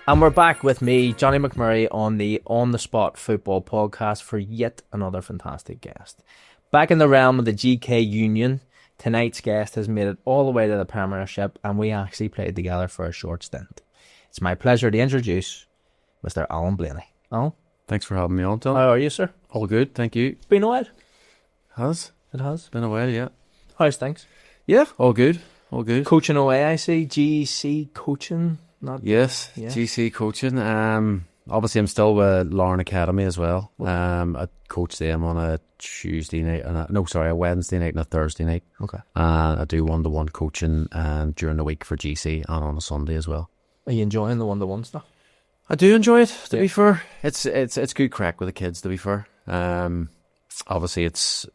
And we're back with me, Johnny McMurray, on the On The Spot Football Podcast for yet another fantastic guest. Back in the realm of the GK Union, tonight's guest has made it all the way to the Premiership, and we actually played together for a short stint. It's my pleasure to introduce Mr. Alan Blayney. Alan? Thanks for having me on, Tom. How are you, sir? All good, thank you. Been a while? It has been a while, yeah. How's things? Yeah, all good, all good. Coaching away, I see. GC coaching? Yes, yeah. GC coaching. Obviously I'm still with Lauren Academy as well. I coach them on a Tuesday night, a Wednesday night and a Thursday night. Okay. I do one-to-one coaching during the week for GC and on a Sunday as well. Are you enjoying the one-to-one stuff? I do enjoy it, to be fair. It's good crack with the kids, to be fair. Obviously it's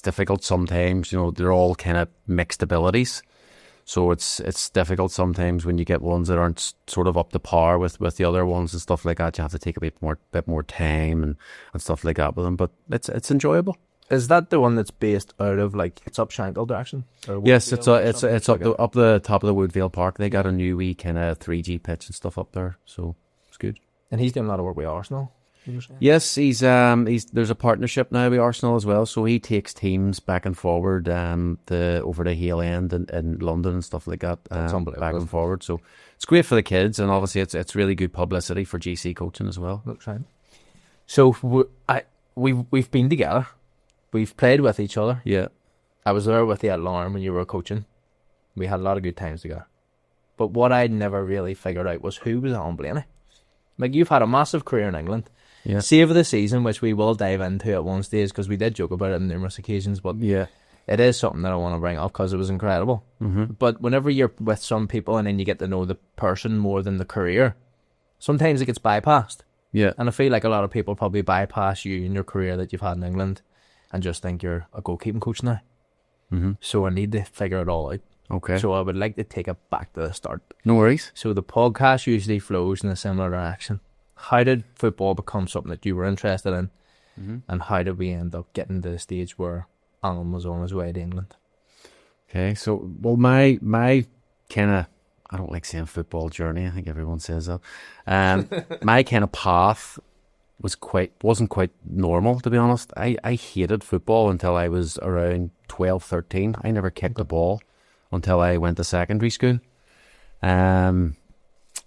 difficult sometimes. You know, they're all kind of mixed abilities. So it's difficult sometimes when you get ones that aren't sort of up to par with the other ones and stuff like that. You have to take a bit more time and stuff like that with them. But it's enjoyable. Is that the one that's based out of, like, it's up Shankill direction? Yes, it's up the top of the Woodvale Park. They got a new wee kind of 3G pitch and stuff up there, so it's good. And he's doing a lot of work with Arsenal. Yes, he's there's a partnership now with Arsenal as well, so he takes teams back and forward over the Hale End in London and stuff like that, back and forward. So it's great for the kids, and obviously it's really good publicity for GC coaching as well. Looks right. So we've been together, we've played with each other. Yeah, I was there with you at Lauren when you were coaching. We had a lot of good times together. But what I'd never really figured out was who was Alan Blayney. Like, you've had a massive career in England. Yeah. Save of the season, which we will dive into at one stage because we did joke about it on numerous occasions, but yeah, it is something that I want to bring up because it was incredible. Mm-hmm. But whenever you're with some people and then you get to know the person more than the career, sometimes it gets bypassed. Yeah. And I feel like a lot of people probably bypass you in your career that you've had in England and just think you're a goalkeeping coach now. Mm-hmm. So I need to figure it all out. Okay. So I would like to take it back to the start. No worries. So the podcast usually flows in a similar direction. How did football become something that you were interested in? Mm-hmm. And how did we end up getting to the stage where Alan was on his way to England? Okay, so, well, my kind of, I don't like saying football journey, I think everyone says that. My kind of path wasn't quite normal, to be honest. I hated football until I was around 12, 13. I never kicked the ball until I went to secondary school.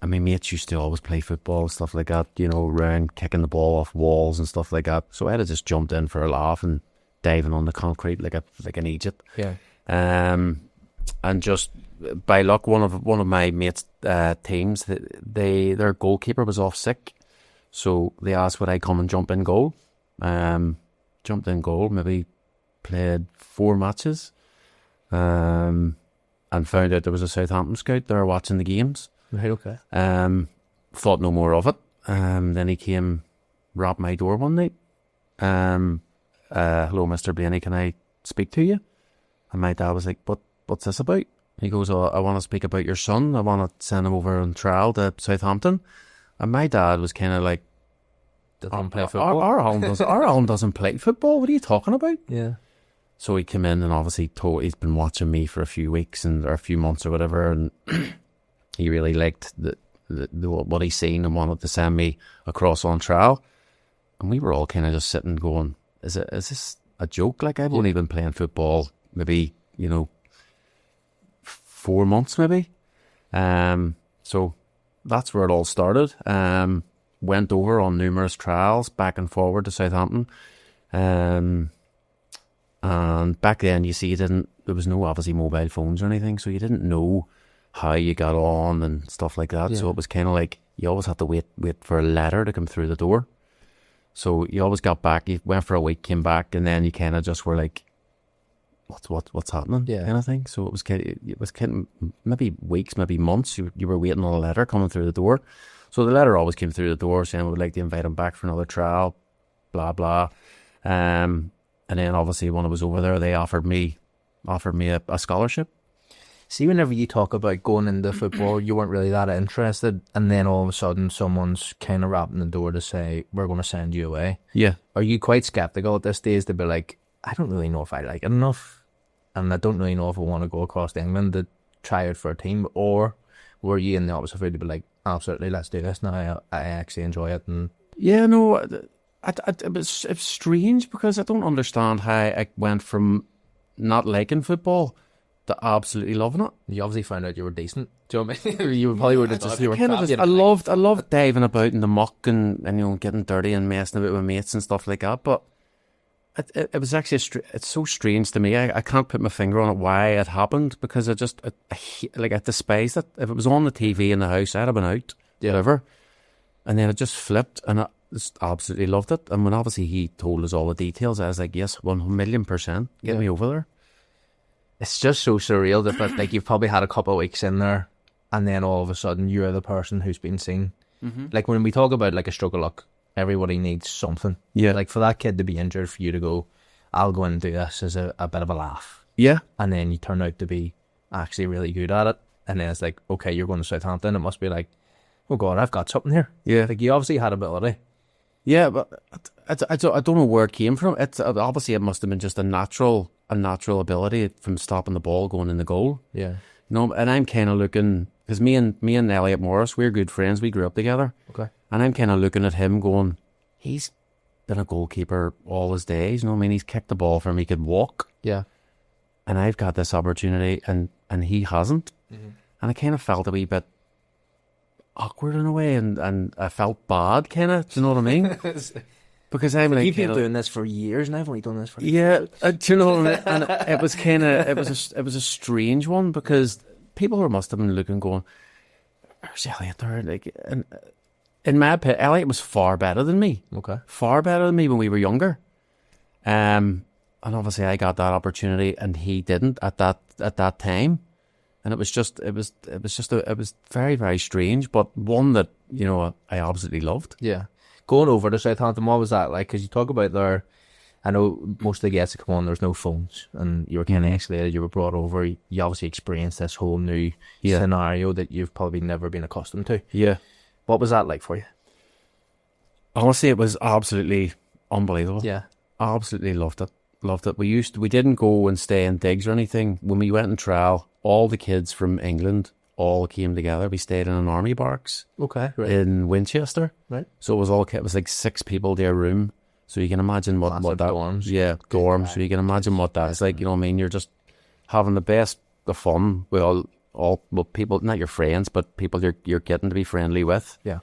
I mean, mates used to always play football and stuff like that, you know, around kicking the ball off walls and stuff like that. So I had just jumped in for a laugh and diving on the concrete like an Egypt. Yeah. And just by luck, one of my mates' teams, their goalkeeper was off sick, so they asked would I come and jump in goal. Jumped in goal, maybe played 4 matches, and found out there was a Southampton scout there watching the games. Right, okay. Thought no more of it. Then he came, rapped my door one night. Hello, Mr. Blayney, can I speak to you? And my dad was like, what's this about? He goes, I want to speak about your son. I want to send him over on trial to Southampton. And my dad was kind of like, doesn't play football? Our Alan doesn't play football. What are you talking about? Yeah. So he came in and obviously he's been watching me for a few weeks or a few months or whatever, and he really liked what he's seen and wanted to send me across on trial. And we were all kind of just sitting going, is this a joke? Like, I've only been playing football maybe, 4 months maybe. So that's where it all started. Went over on numerous trials back and forward to Southampton. And back then, you see, there was no obviously mobile phones or anything, so you didn't know how you got on and stuff like that. Yeah. So it was kind of like you always had to wait for a letter to come through the door. So you always got back, you went for a week, came back, and then you kind of just were like, what's happening? Yeah. Kind of thing. So it was kind of maybe weeks, maybe months. You were waiting on a letter coming through the door. So the letter always came through the door saying we would like to invite him back for another trial, blah blah. And then obviously when I was over there, they offered me a scholarship. See, whenever you talk about going into football, you weren't really that interested, and then all of a sudden someone's kind of rapping the door to say, we're going to send you away. Yeah. Are you quite sceptical at this stage to be like, I don't really know if I like it enough, and I don't really know if I want to go across to England to try out for a team? Or were you in the opposite field to be like, absolutely, let's do this now? I actually enjoy it. And Yeah, no, it's strange because I don't understand how I went from not liking football to absolutely loving it. you obviously found out you were decent. Do you know what I mean? You probably would have just, you were Kind of crap, just, you know, I loved diving about in the muck and getting dirty and messing about with mates and stuff like that. But it was actually it's so strange to me. I can't put my finger on it why it happened, because I despised it. If it was on the TV in the house, I'd have been out, whatever. And then it just flipped, and I just absolutely loved it. And when obviously he told us all the details, I was like, yes, 1,000,000%, get me over there. it's just so surreal that like you've probably had a couple of weeks in there, and then all of a sudden you're the person who's been seen. Like when we talk about like a stroke of luck, everybody needs something. Yeah. Like for that kid to be injured, for you to go, I'll go and do this as a bit of a laugh. Yeah. And then you turn out to be actually really good at it. And then it's like, okay, you're going to Southampton. It must be like, oh God, I've got something here. Yeah. Like you obviously had ability. Yeah, but I don't know where it came from. It's obviously it must have been just a natural ability from stopping the ball going in the goal. Yeah. No, and I'm kind of looking, because me and Elliot Morris, we're good friends. We grew up together. Okay. And I'm kind of looking at him going, he's been a goalkeeper all his days. You know what I mean? He's kicked the ball from he could walk. Yeah. And I've got this opportunity and he hasn't. And I kind of felt a wee bit awkward in a way, and I felt bad, kind of. Do you know what I mean? Because I'm like, You've been doing this for years, and I've only done this for yeah. Do you know what I mean? And it was kind of it was a strange one, because people must have been looking, going, "Where's Elliot there?" Like, and in my opinion, Elliot was far better than me. Okay. Far better than me when we were younger. And obviously I got that opportunity, and he didn't at that time. And it was very, very strange, but one that, I absolutely loved. Yeah. Going over to Southampton, what was that like? Because you talk about there, I know most of the guests that come on, there's no phones, and you were kind of isolated, you were brought over, you obviously experienced this whole new scenario that you've probably never been accustomed to. Yeah. What was that like for you? Honestly, it was absolutely unbelievable. Yeah. Absolutely loved it. Loved it. We didn't go and stay in digs or anything. When we went on trial, all the kids from England all came together. We stayed in an army barracks. Okay. Right. In Winchester. Right. So it was like 6 people to a room. So you can imagine what that dorms. Yeah, dorms. So you can imagine what that's like. You know what I mean? You're just having the best of fun with all people, not your friends, but people you're getting to be friendly with. Yeah.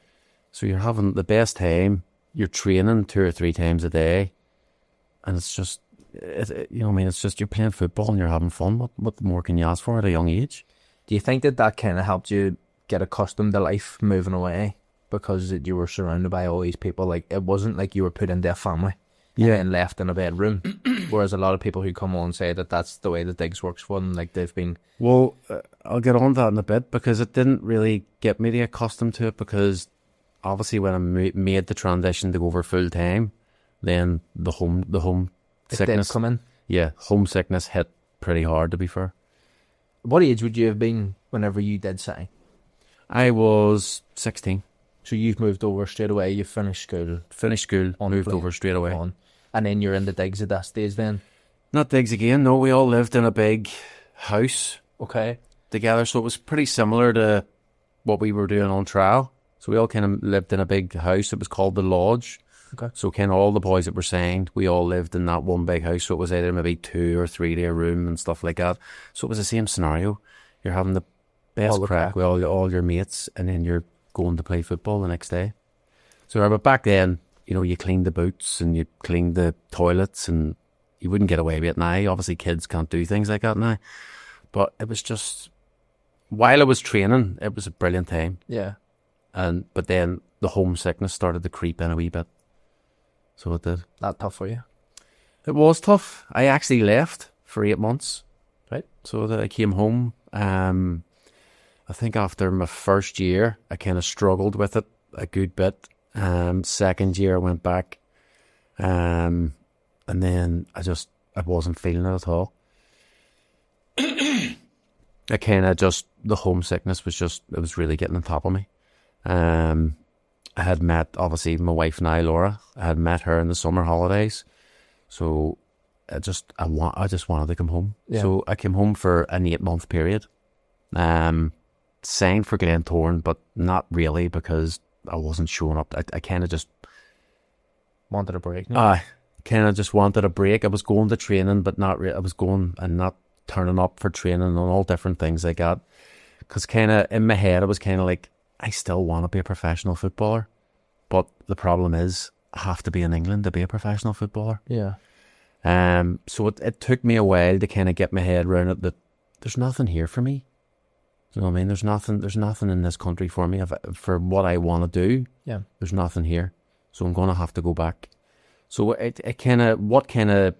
So you're having the best time. You're training 2 or 3 times a day, and it's just, it's just you're playing football and you're having fun. What more can you ask for at a young age? Do you think that kind of helped you get accustomed to life moving away, because you were surrounded by all these people? Like, it wasn't like you were put into a family and left in a bedroom. Whereas a lot of people who come on say that that's the way the digs works for them. Like, they've been... Well, I'll get on to that in a bit, because it didn't really get me accustomed to it, because obviously when I made the transition to go over full time, then the home sickness come in. Yeah, homesickness hit pretty hard, to be fair. What age would you have been whenever you did sign? I was 16. So you've moved over straight away. You finished school, moved over straight away. And then you're in the digs at that stage then? Not digs again. No, we all lived in a big house. Okay. Together, so it was pretty similar to what we were doing on trial. So we all kind of lived in a big house. It was called the Lodge. Okay. So kind of all the boys that were signed, we all lived in that one big house. So it was either maybe 2 or 3 to a room and stuff like that. So it was the same scenario. You're having the best crack with all your mates, and then you're going to play football the next day. So but back then, you cleaned the boots and you cleaned the toilets, and you wouldn't get away with it now. Obviously kids can't do things like that now. But it was just, while I was training, it was a brilliant time. Yeah. But then the homesickness started to creep in a wee bit. So it did. That tough for you? It was tough. I actually left for 8 months. Right. So that I came home. I think after my first year, I kind of struggled with it a good bit. Second year, I went back. And then I wasn't feeling it at all. I kind of the homesickness was really getting on top of me. I had met, obviously, my wife now, Laura. I had met her in the summer holidays. So I just wanted to come home. Yeah. So I came home for an 8-month period. signed for Glentoran, but not really because I wasn't showing up. I kind of just Wanted a break. No? I kind of just wanted a break. I was going to training, but not I was going and not turning up for training and all different things like that. Because kind of in my head, I was kind of like, I still want to be a professional footballer. But the problem is, I have to be in England to be a professional footballer. Yeah. So it took me a while to kind of get my head around it that there's nothing here for me. You know what I mean? There's nothing in this country for me for what I want to do. Yeah. There's nothing here. So I'm going to have to go back. So it kind of, what kind of,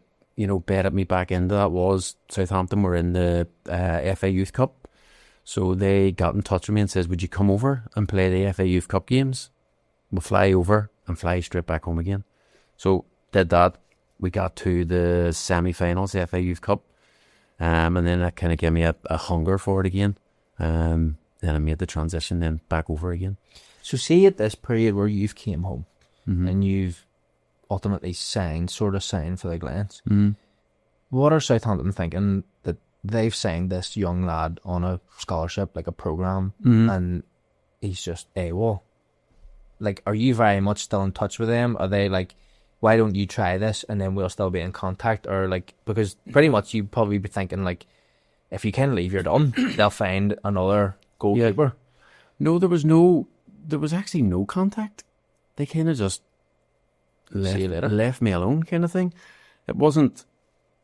bedded me back into that was Southampton were in the FA Youth Cup. So they got in touch with me and says, would you come over and play the FA Youth Cup games? We'll fly over and fly straight back home again. So did that. We got to the semi-finals, the FA Youth Cup. And then that kind of gave me a hunger for it again. Then I made the transition then back over again. So see at this period where you've came home and you've ultimately signed for the Glens. What are Southampton thinking that they've signed this young lad on a scholarship, like a programme, and he's just AWOL? Like, are you very much still in touch with them? Are they like, why don't you try this and then we'll still be in contact? Or like, because pretty much you'd probably be thinking like, if you can leave, you're done. They'll find another goalkeeper. No, there was actually no contact. They kind of just left me alone kind of thing. It wasn't,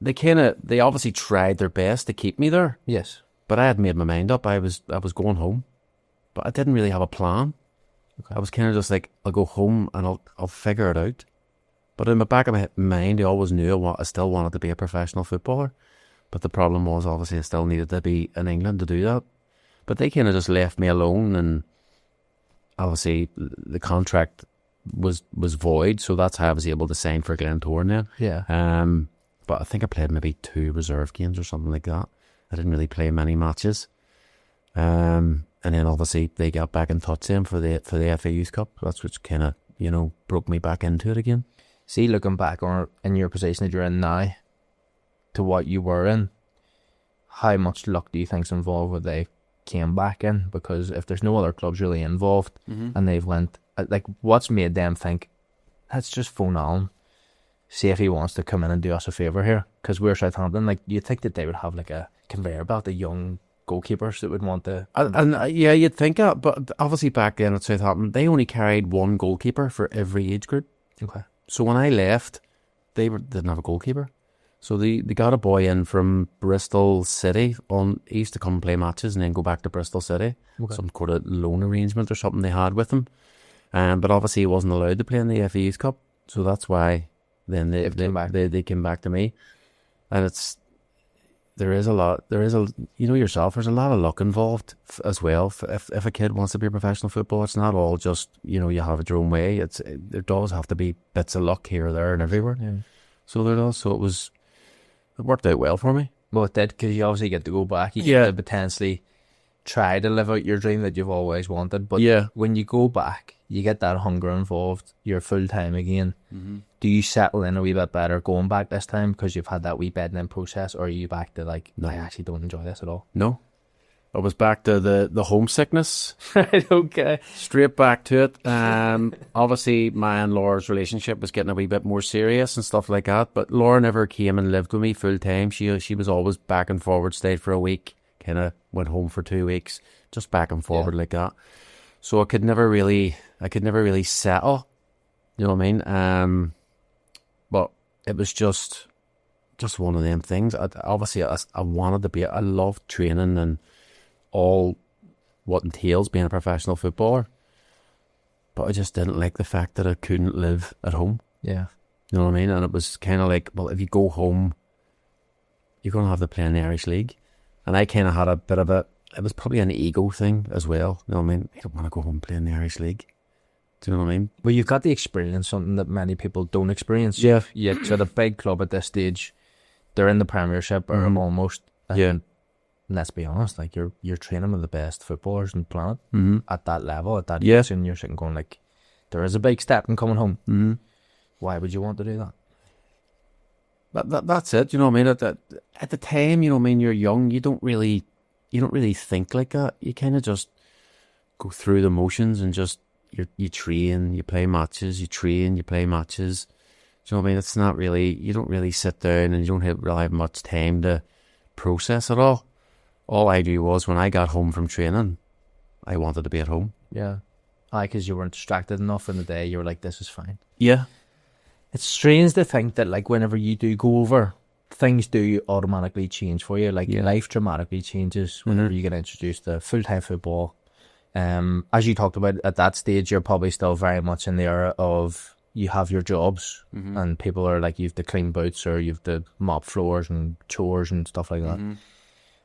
they obviously tried their best to keep me there. Yes. But I had made my mind up. I was going home. But I didn't really have a plan. Okay. I was kind of just like, I'll go home and I'll figure it out. But in the back of my mind, I always knew I still wanted to be a professional footballer. But the problem was, obviously, I still needed to be in England to do that. But they kind of just left me alone, and obviously the contract was void, so that's how I was able to sign for Glentoran then. Yeah. But I think I played maybe 2 reserve games or something like that. I didn't really play many matches. And then obviously they got back in touch then for the FA Youth Cup. That's what kind of, broke me back into it again. See, looking back on in your position that you're in now to what you were in, how much luck do you think's involved with they came back in? Because if there's no other clubs really involved and they've went, like, what's made them think, let's just phone Alan, see if he wants to come in and do us a favour here? Because we're Southampton. Like, you'd think that they would have like a conveyor belt of young goalkeepers that would want to... Yeah, you'd think that, but obviously back then at Southampton, they only carried 1 goalkeeper for every age group. Okay. So when I left, they didn't have a goalkeeper. So they got a boy in from Bristol City. He used to come and play matches and then go back to Bristol City. Okay. Some kind of loan arrangement or something they had with him. But obviously he wasn't allowed to play in the FA Youth Cup. So that's why then they came back to me. And there is a lot, yourself, there's a lot of luck involved as well. If a kid wants to be a professional footballer, it's not all just, you have it your own way. There does have to be bits of luck here, there and everywhere. Yeah. So there does. So it worked out well for me. Well, it did, because you obviously get to go back. You get to potentially try to live out your dream that you've always wanted. But when you go back, you get that hunger involved. You're full time again. Do you settle in a wee bit better going back this time because you've had that wee bedding in process, or are you back to like, no, I actually don't enjoy this at all? No. I was back to the homesickness. Right, okay. Straight back to it. Obviously, my and Laura's relationship was getting a wee bit more serious and stuff like that, but Laura never came and lived with me full time. She was always back and forward, stayed for a week, kind of went home for 2 weeks, just back and forward like that. So I could never really settle. You know what I mean? But it was just one of them things. I wanted to be. I loved training and all what entails being a professional footballer, but I just didn't like the fact that I couldn't live at home. Yeah, you know what I mean. And it was kind of like, well, if you go home, you're going to have to play in the Irish League, and I kind of had a bit of it was probably an ego thing as well. You know what I mean? I don't want to go home and play in the Irish League. Do you know what I mean? Well, you've got the experience, something that many people don't experience. Yeah. Yet at a big club at this stage, they're in the Premiership or almost. And let's be honest, like you're training with the best footballers on the planet at that level, at that age, and you're sitting going like, there is a big step in coming home. Why would you want to do that? That's it. You know what I mean? At the time, you know what I mean, you're young. You don't really you don't really think like that. You kind of just go through the motions and just you train, you play matches, you train, you play matches. Do you know what I mean? It's not really, you don't really sit down and you don't really have much time to process it all. All I do was when I got home from training, I wanted to be at home. Yeah. Because you weren't distracted enough in the day. You were like, this is fine. Yeah. It's strange to think that, like, whenever you do go over, things do automatically change for you. Like, life dramatically changes whenever you get introduced to full-time football. As you talked about, at that stage, you're probably still very much in the era of you have your jobs and people are like, you have to clean boots or you have to mop floors and chores and stuff like that.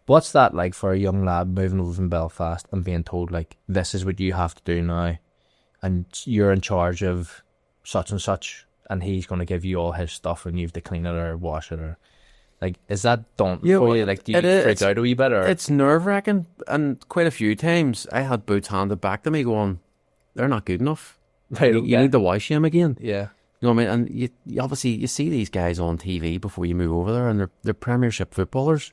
What's that like for a young lad moving over from Belfast and being told, like, this is what you have to do now and you're in charge of such and such and he's going to give you all his stuff and you have to clean it or wash it, or like, is that daunting for you? Like, do you freak out a wee bit? Or? It's nerve-wracking, and quite a few times I had boots handed back to me going, they're not good enough. Right, you need to wash them again. Yeah. You know what I mean? And you obviously, you see these guys on TV before you move over there, and they're Premiership footballers.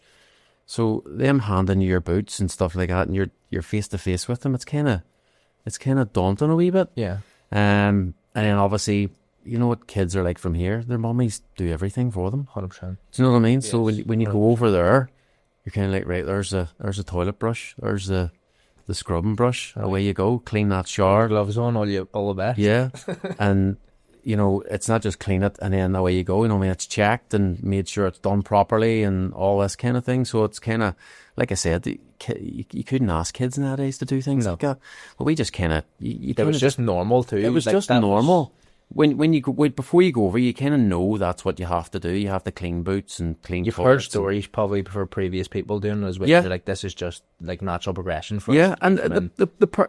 So them handing you your boots and stuff like that, and you're face to face with them, it's kind of daunting a wee bit. Yeah. And then obviously, you know what kids are like from here. Their mummies do everything for them. 100%. Do you know what I mean? Yes. So when you go over there, you're kind of like, right, there's a toilet brush, there's the scrubbing brush, away you go, clean that shower. Gloves on, all the best. Yeah. And, you know, it's not just clean it and then away you go. You know what I mean? It's checked and made sure it's done properly and all this kind of thing. So it's kind of, like I said, you couldn't ask kids nowadays to do things like that. But we just kind of... It was just normal too. It was like, just normal. When you go, before you go over, you kind of know that's what you have to do. You have to clean boots and clean. You've heard stories probably for previous people doing it as well. Yeah. Like, this is just like natural progression for us. Yeah, and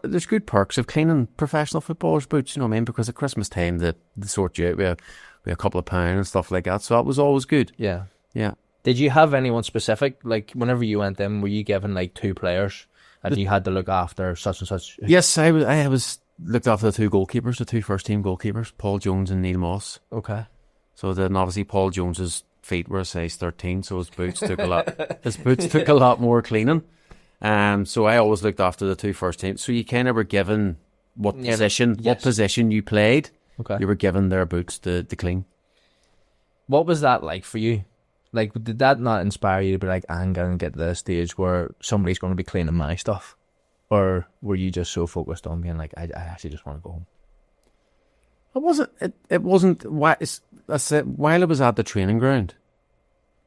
there's good perks of cleaning professional footballers' boots. You know what I mean? Because at Christmas time, they sort you out with a couple of pounds and stuff like that. So that was always good. Yeah. Yeah. Did you have anyone specific? Like, whenever you went in, were you given like 2 players and you had to look after such and such? Yes, I was looked after the 2 goalkeepers, the 2 first team goalkeepers, Paul Jones and Neil Moss. Okay. So then obviously Paul Jones's feet were a size 13, so his boots took a lot. His boots took a lot more cleaning. So I always looked after the 2 first teams. So you kind of were given what position you played. Okay. You were given their boots to clean. What was that like for you? Like, did that not inspire you to be like, I'm going to get to the stage where somebody's going to be cleaning my stuff? Or were you just so focused on being like, I actually just want to go home? It wasn't. I said, while I was at the training ground,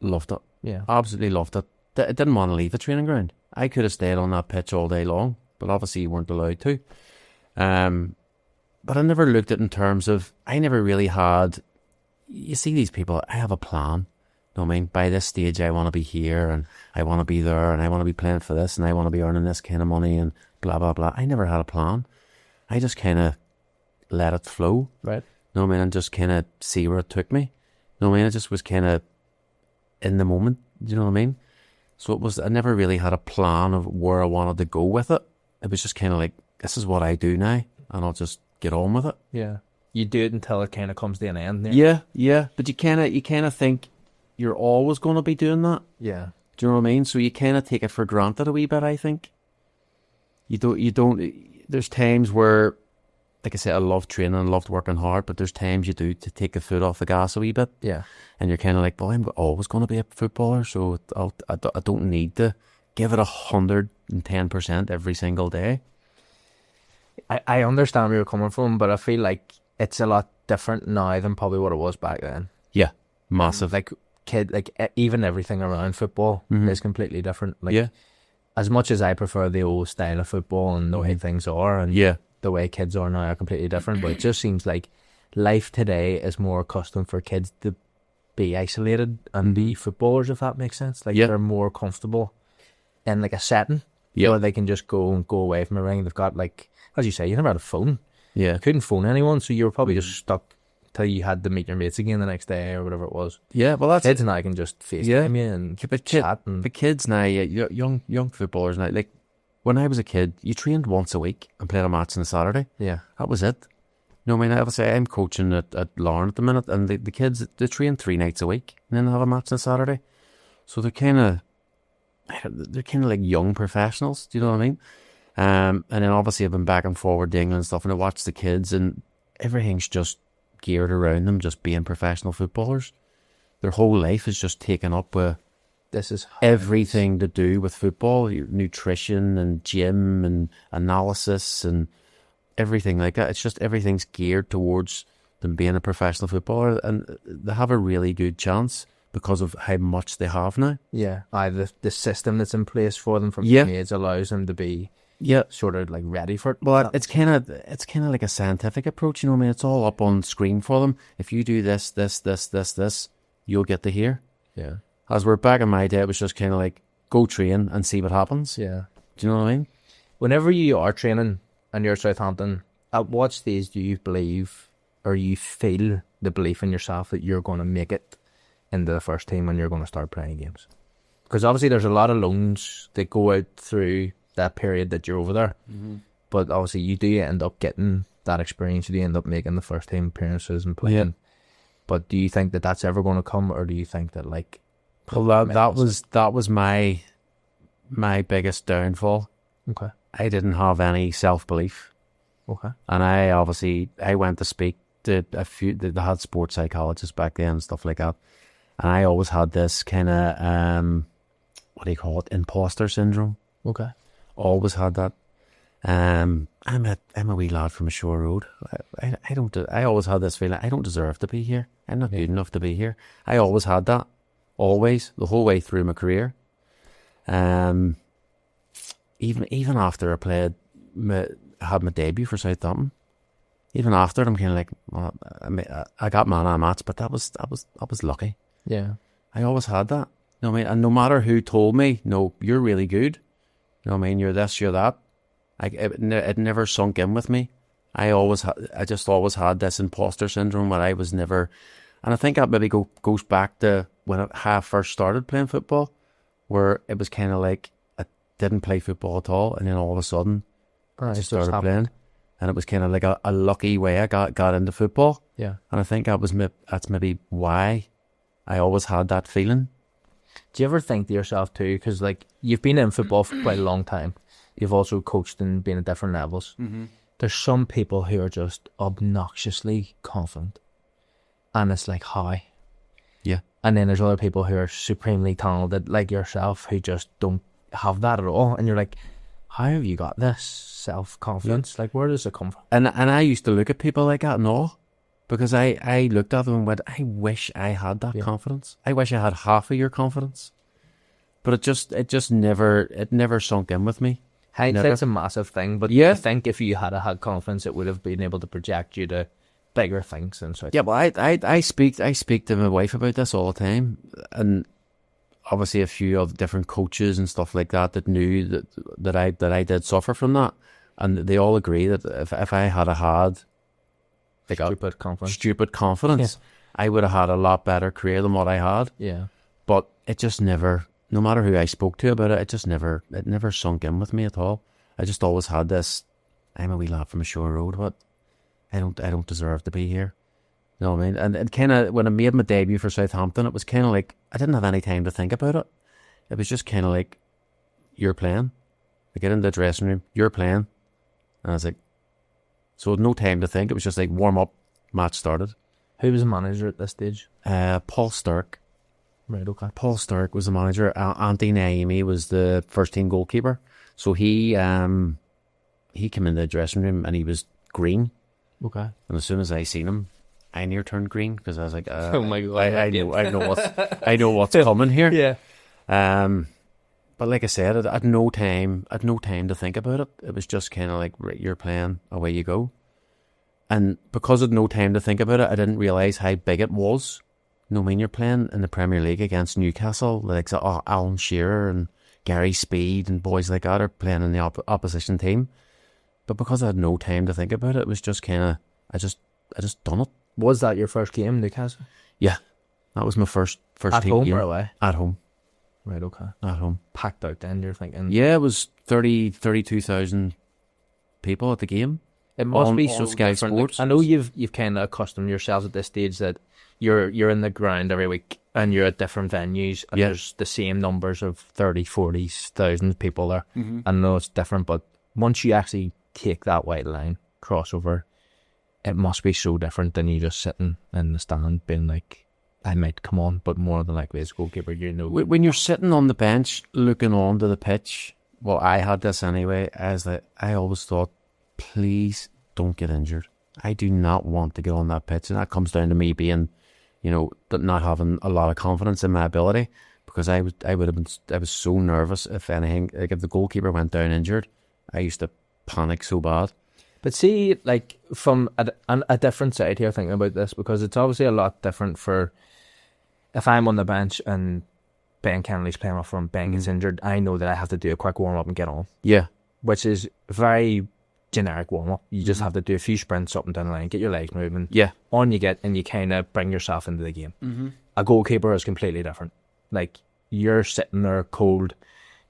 loved it. Yeah. Absolutely loved it. I didn't want to leave the training ground. I could have stayed on that pitch all day long, but obviously you weren't allowed to. But I never looked at it in terms of, I never really had, you see these people, I have a plan. You know what I mean? By this stage, I want to be here and I want to be there and I want to be playing for this and I want to be earning this kind of money and blah, blah, blah. I never had a plan. I just kind of let it flow. Right. You know what I mean? And just kind of see where it took me. You know what I mean? I just was kind of in the moment. Do you know what I mean? So I never really had a plan of where I wanted to go with it. It was just kind of like, this is what I do now and I'll just get on with it. Yeah. You do it until it kind of comes to an end. Yeah. But you kind of think, you're always going to be doing that. Yeah. Do you know what I mean? So you kind of take it for granted a wee bit, I think. You don't, there's times where, like I said, I love training and loved working hard, but there's times you do to take the foot off the gas a wee bit. Yeah. And you're kind of like, well, I'm always going to be a footballer, so I don't need to give it 110% every single day. I understand where you're coming from, but I feel like it's a lot different now than probably what it was back then. Yeah. Massive. Even everything around football is completely different. Like, as much as I prefer the old style of football and the way things are, and the way kids are now are completely different, but it just seems like life today is more accustomed for kids to be isolated and be footballers, if that makes sense. Like, they're more comfortable in like a setting where they can just go away from a ring. They've got, like, as you say, you never had a phone. Yeah. You couldn't phone anyone, so you were probably just stuck till you had to meet your mates again the next day or whatever it was. Yeah, well, that's... Kids now can just FaceTime you and chat. The kids now, young footballers now, like, when I was a kid, you trained once a week and played a match on a Saturday. Yeah. That was it. You know what I mean? Obviously, I'm coaching at Lauren at the minute, and the kids, they train 3 nights a week and then they have a match on a Saturday. So they're kind of... they're kind of like young professionals. Do you know what I mean? And then obviously I've been back and forward to England and stuff, and I watch the kids, and everything's just geared around them just being professional footballers. Their whole life is just taken up with This is everything to do with football, nutrition and gym and analysis and everything like that. It's just everything's geared towards them being a professional footballer, and they have a really good chance because of how much they have now. Yeah, the system that's in place for them from Yeah. young age allows them to be Yeah. sort of like ready for it. Well, it's kind of like a scientific approach, you know what I mean? It's all up on screen for them. If you do this, you'll get to here. Yeah. As we're back in my day, it was just kind of like, go train and see what happens. Yeah. Do you know what I mean? Whenever you are training and you're Southampton, at what stage do you believe or you feel the belief in yourself that you're going to make it into the first team and you're going to start playing games? Because obviously there's a lot of loans that go out through that period that you're over there. Mm-hmm. But obviously you do end up getting that experience. You do end up making the first team appearances and playing. Yeah. But do you think that that's ever going to come, or do you think that like... Well, that was my biggest downfall. Okay. I didn't have any self-belief. Okay. And I went to speak to a few, they had sports psychologists back then and stuff like that. And I always had this kind of, what do you call it, imposter syndrome. Okay. Always had that. I'm a wee lad from a shore road. I always had this feeling, I don't deserve to be here. I'm not good enough to be here. I always had that. Always, the whole way through my career. Even after I had my debut for Southampton, even after I'm kind of like, well, I got man of the match, but that was lucky. Yeah. I always had that. You know what I mean? And no matter who told me, no, you're really good. You know what I mean? You're this, you're that. It never sunk in with me. I just always had this imposter syndrome where I was never, and I think that maybe goes back to when I first started playing football, where it was kind of like I didn't play football at all, and then all of a sudden I just started playing, and it was kind of like a lucky way I got into football. Yeah. And I think that's maybe why I always had that feeling. Do you ever think to yourself too, because like you've been in football for quite a long time, you've also coached and been at different levels. Mm-hmm. There's some people who are just obnoxiously confident, and it's like, how? Yeah. And then there's other people who are supremely talented, like yourself, who just don't have that at all. And you're like, how have you got this self-confidence? Like, where does it come from? And I used to look at people like that and all, because I looked at them and went, I wish I had that confidence. I wish I had half of your confidence. But it just never sunk in with me. Hindsight's a massive thing, but yeah. I think if you had confidence, it would have been able to project you to bigger things and so. Yeah, well, I speak to my wife about this all the time, and obviously a few of different coaches and stuff like that knew that I did suffer from that, and they all agree that if I had like stupid confidence, I would have had a lot better career than what I had. Yeah, but it just never. No matter who I spoke to about it, it never sunk in with me at all. I just always had this, I'm a wee lad from a shore road, but I don't deserve to be here. You know what I mean? And it kind of, when I made my debut for Southampton, it was kind of like, I didn't have any time to think about it. It was just kind of like, you're playing. I get into the dressing room, you're playing. And I was like, so no time to think. It was just like warm up, match started. Who was the manager at this stage? Paul Sturrock. Right, okay. Paul Sturrock was the manager. Andy Naimi was the first team goalkeeper. So he came in the dressing room and he was green. Okay. And as soon as I seen him, I near turned green because I was like, oh my God, I know what's coming here. Yeah. But like I said, I had no time to think about it. It was just kind of like, right, you're playing, away you go. And because I had no time to think about it, I didn't realise how big it was. You know what I mean? You're playing in the Premier League against Newcastle, like Alan Shearer and Gary Speed and boys like that are playing in the opposition team. But because I had no time to think about it, it was just kind of, I just done it. Was that your first game, Newcastle? Yeah, that was my first at team home game. or away? At home. Right, okay. At home. Packed out then, you're thinking? Yeah, it was 32,000 people at the game. It must be on so Sky different. Sports. I know you've kind of accustomed yourselves at this stage that you're in the ground every week and you're at different venues and there's the same numbers of 30, 40,000 people there. I know it's different, but once you actually take that white line crossover, it must be so different than you just sitting in the stand being like, I might come on, but more than likely as goalkeeper, you know. When you're sitting on the bench looking onto the pitch, well, I had this anyway, I always thought, please don't get injured. I do not want to get on that pitch, and that comes down to me being, not having a lot of confidence in my ability, because I was so nervous. If anything, like if the goalkeeper went down injured, I used to panic so bad. But see, like from a different side here, thinking about this, because it's obviously a lot different for if I'm on the bench and Ben Kennedy's playing off from Ben gets injured, I know that I have to do a quick warm up and get on. Yeah, which is very generic warm up. You just have to do a few sprints up and down the line, get your legs moving. Yeah, on you get, and you kind of bring yourself into the game. A goalkeeper is completely different. Like you're sitting there cold.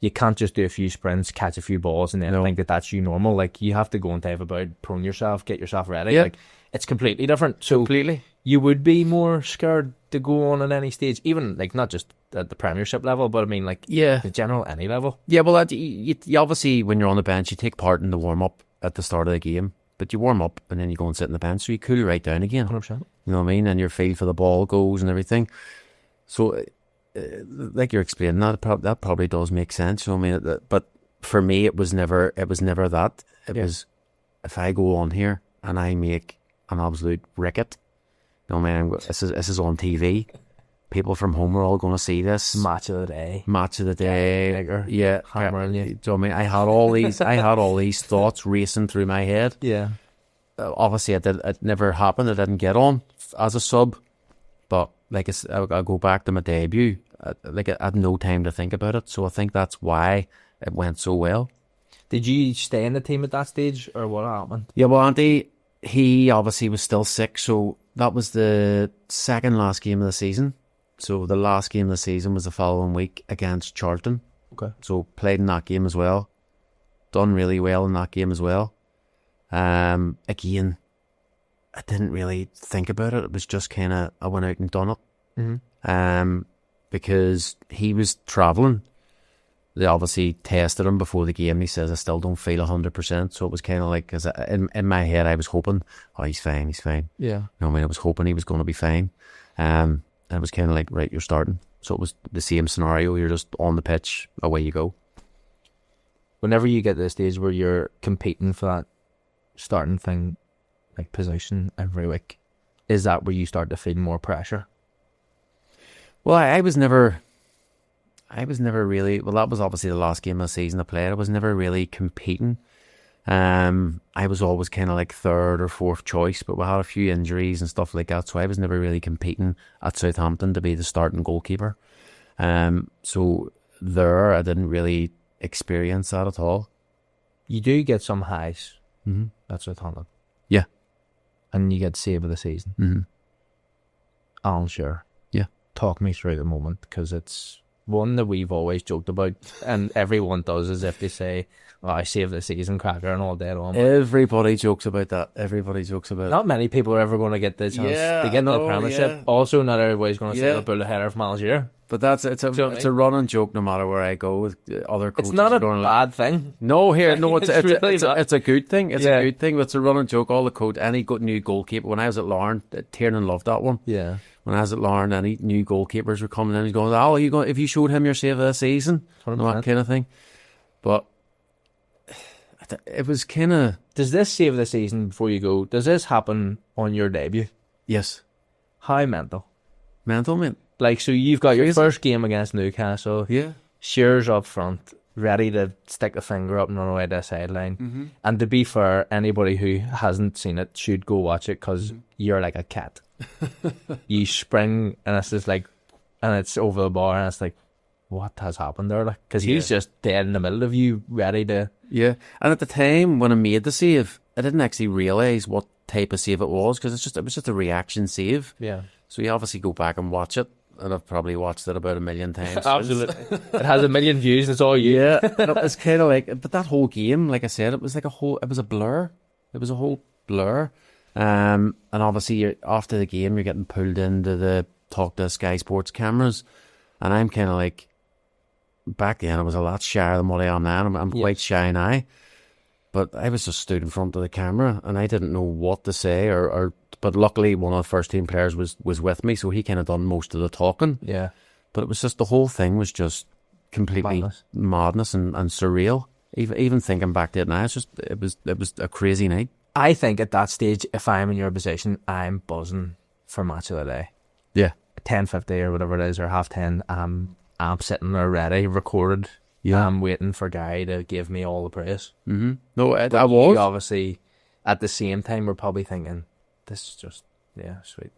You can't just do a few sprints, catch a few balls, and then think that that's you normal. Like you have to go and dive about, prone yourself, get yourself ready. Yeah. Like it's completely different. So completely. You would be more scared to go on at any stage, even like not just at the Premiership level, but I mean like the general any level. Yeah, well, you obviously when you're on the bench, you take part in the warm up at the start of the game, but you warm up and then you go and sit on the bench, so you cool right down again. 100%. You know what I mean? And your feel for the ball goes and everything. So, like you're explaining, that probably does make sense. You know what I mean? But for me, it was never that. It was if I go on here and I make an absolute ricket. You know what I mean? This is on TV. People from home are all going to see this. Match of the day. Yeah, hammering you. Do you know what I mean? I had all these thoughts racing through my head. Yeah. Obviously, it never happened. I didn't get on as a sub, but like I'll go back to my debut. I had no time to think about it, so I think that's why it went so well. Did you stay in the team at that stage, or what happened? Yeah, well, Andy, he obviously was still sick, so that was the second last game of the season. So the last game of the season was the following week against Charlton. Okay. So played in that game as well. Done really well in that game as well. Again, I didn't really think about it. It was just kind of, I went out and done it. Because he was travelling. They obviously tested him before the game. He says, I still don't feel 100%. So it was kind of like, cause in my head, I was hoping, he's fine. Yeah. You know what I mean? I was hoping he was going to be fine. And it was kind of like, right, you're starting. So it was the same scenario. You're just on the pitch, away you go. Whenever you get to the stage where you're competing for that starting thing, like position every week, is that where you start to feel more pressure? Well, I was never really, well, that was obviously the last game of the season I played. I was never really competing. I was always kind of like third or fourth choice, but we had a few injuries and stuff like that, so I was never really competing at Southampton to be the starting goalkeeper. So there, I didn't really experience that at all. You do get some highs at Southampton. Yeah. And you get save of the season. Alan, sure. Yeah. Talk me through the moment, because it's one that we've always joked about, and everyone does, as if they say, I saved the season cracker and all day long. Everybody jokes about that. Everybody jokes about it. Not many people are ever going to get the chance to get into the Premiership. Yeah. Also, not everybody's going to say the bullet header from Algier. But it's a running joke no matter where I go with other coaches. It's not a bad thing. No, it's really it's a good thing. It's a good thing. It's a running joke. All the coach, any new goalkeeper. When I was at Larne, Tiernan loved that one. Yeah. When I was at Larne, any new goalkeepers were coming in and going, "Oh, are you going? If you showed him your save of the season, that kind of thing." But it was kind of. Does this save of the season before you go? Does this happen on your debut? Yes. How mental? Mental, mate. Like, so you've got your first game against Newcastle. Yeah. Shearer's up front, ready to stick the finger up and run away to the sideline. And to be fair, anybody who hasn't seen it should go watch it, because you're like a cat. You spring and it's just like, and it's over the bar, and it's like, what has happened there? Like, because he's just dead in the middle of you, ready to. Yeah. And at the time when I made the save, I didn't actually realise what type of save it was, because it was just a reaction save. Yeah. So you obviously go back and watch it. And I've probably watched it about 1 million times. Absolutely. It has 1 million views, it's all you. Yeah. It's kind of like, but that whole game, like I said, it was like it was a blur. It was a whole blur. And obviously, after the game, you're getting pulled into the talk to Sky Sports cameras. And I'm kind of like, back then, I was a lot shyer than what I am now. I'm quite shy now. But I was just stood in front of the camera and I didn't know what to say. But luckily, one of the first team players was with me. So he kind of done most of the talking. Yeah. But it was just, the whole thing was just completely madness and surreal. Even thinking back to it now, it was a crazy night. I think at that stage, if I'm in your position, I'm buzzing for match of the day. Yeah. 10:50 or whatever it is, or 10:30. I'm sitting there ready, recorded. Yeah. I'm waiting for Guy to give me all the praise. Mm-hmm. No, I You was. obviously, at the same time, we're probably thinking, this is just, sweet.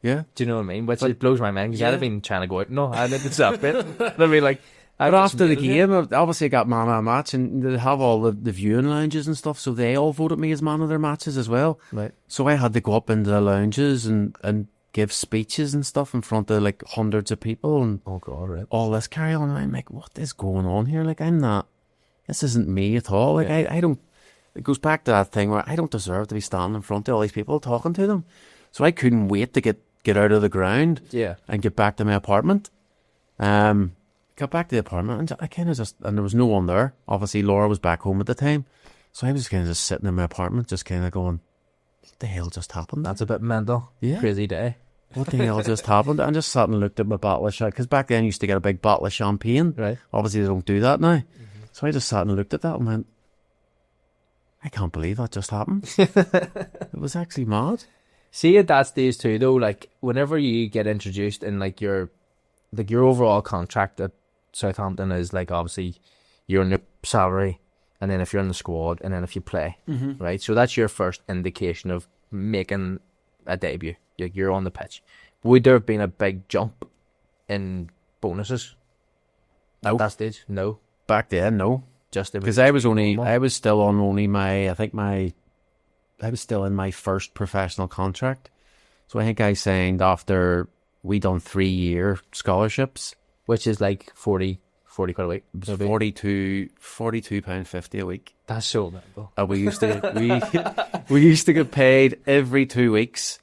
Yeah. Do you know what I mean? Which it blows my mind, because I'd have been trying to go out. No, I didn't stop it. I'd be like, but after the game, obviously I got man of the match, and they have all the viewing lounges and stuff, so they all voted me as man of their matches as well. Right. So I had to go up into the lounges and give speeches and stuff in front of like hundreds of people and oh god, right. all this carry on. And I'm like, what is going on here? Like, this isn't me at all. Like, I don't, it goes back to that thing where I don't deserve to be standing in front of all these people talking to them. So I couldn't wait to get out of the ground and get back to my apartment. Got back to the apartment and I kind of and there was no one there. Obviously, Laura was back home at the time. So I was kind of just sitting in my apartment, just kind of going, what the hell just happened? That's a bit mental. Yeah. Crazy day. What the hell just happened? I just sat and looked at my bottle of champagne, because back then I used to get a big bottle of champagne. Right. Obviously, they don't do that now. Mm-hmm. So I just sat and looked at that and went, I can't believe that just happened. It was actually mad. See, at that stage too, though, like, whenever you get introduced and, like, your overall contract at Southampton is, like, obviously, you're on your salary, and then if you're in the squad, and then if you play, right? So that's your first indication of making a debut. You're on the pitch. Would there have been a big jump in bonuses at that stage? No. Back then, no. Just because I was still in my first professional contract. So I think I signed after we done 3-year scholarships, which is like 40 quid a week. £42.50 a week. That's so mental. We used to get paid every 2 weeks,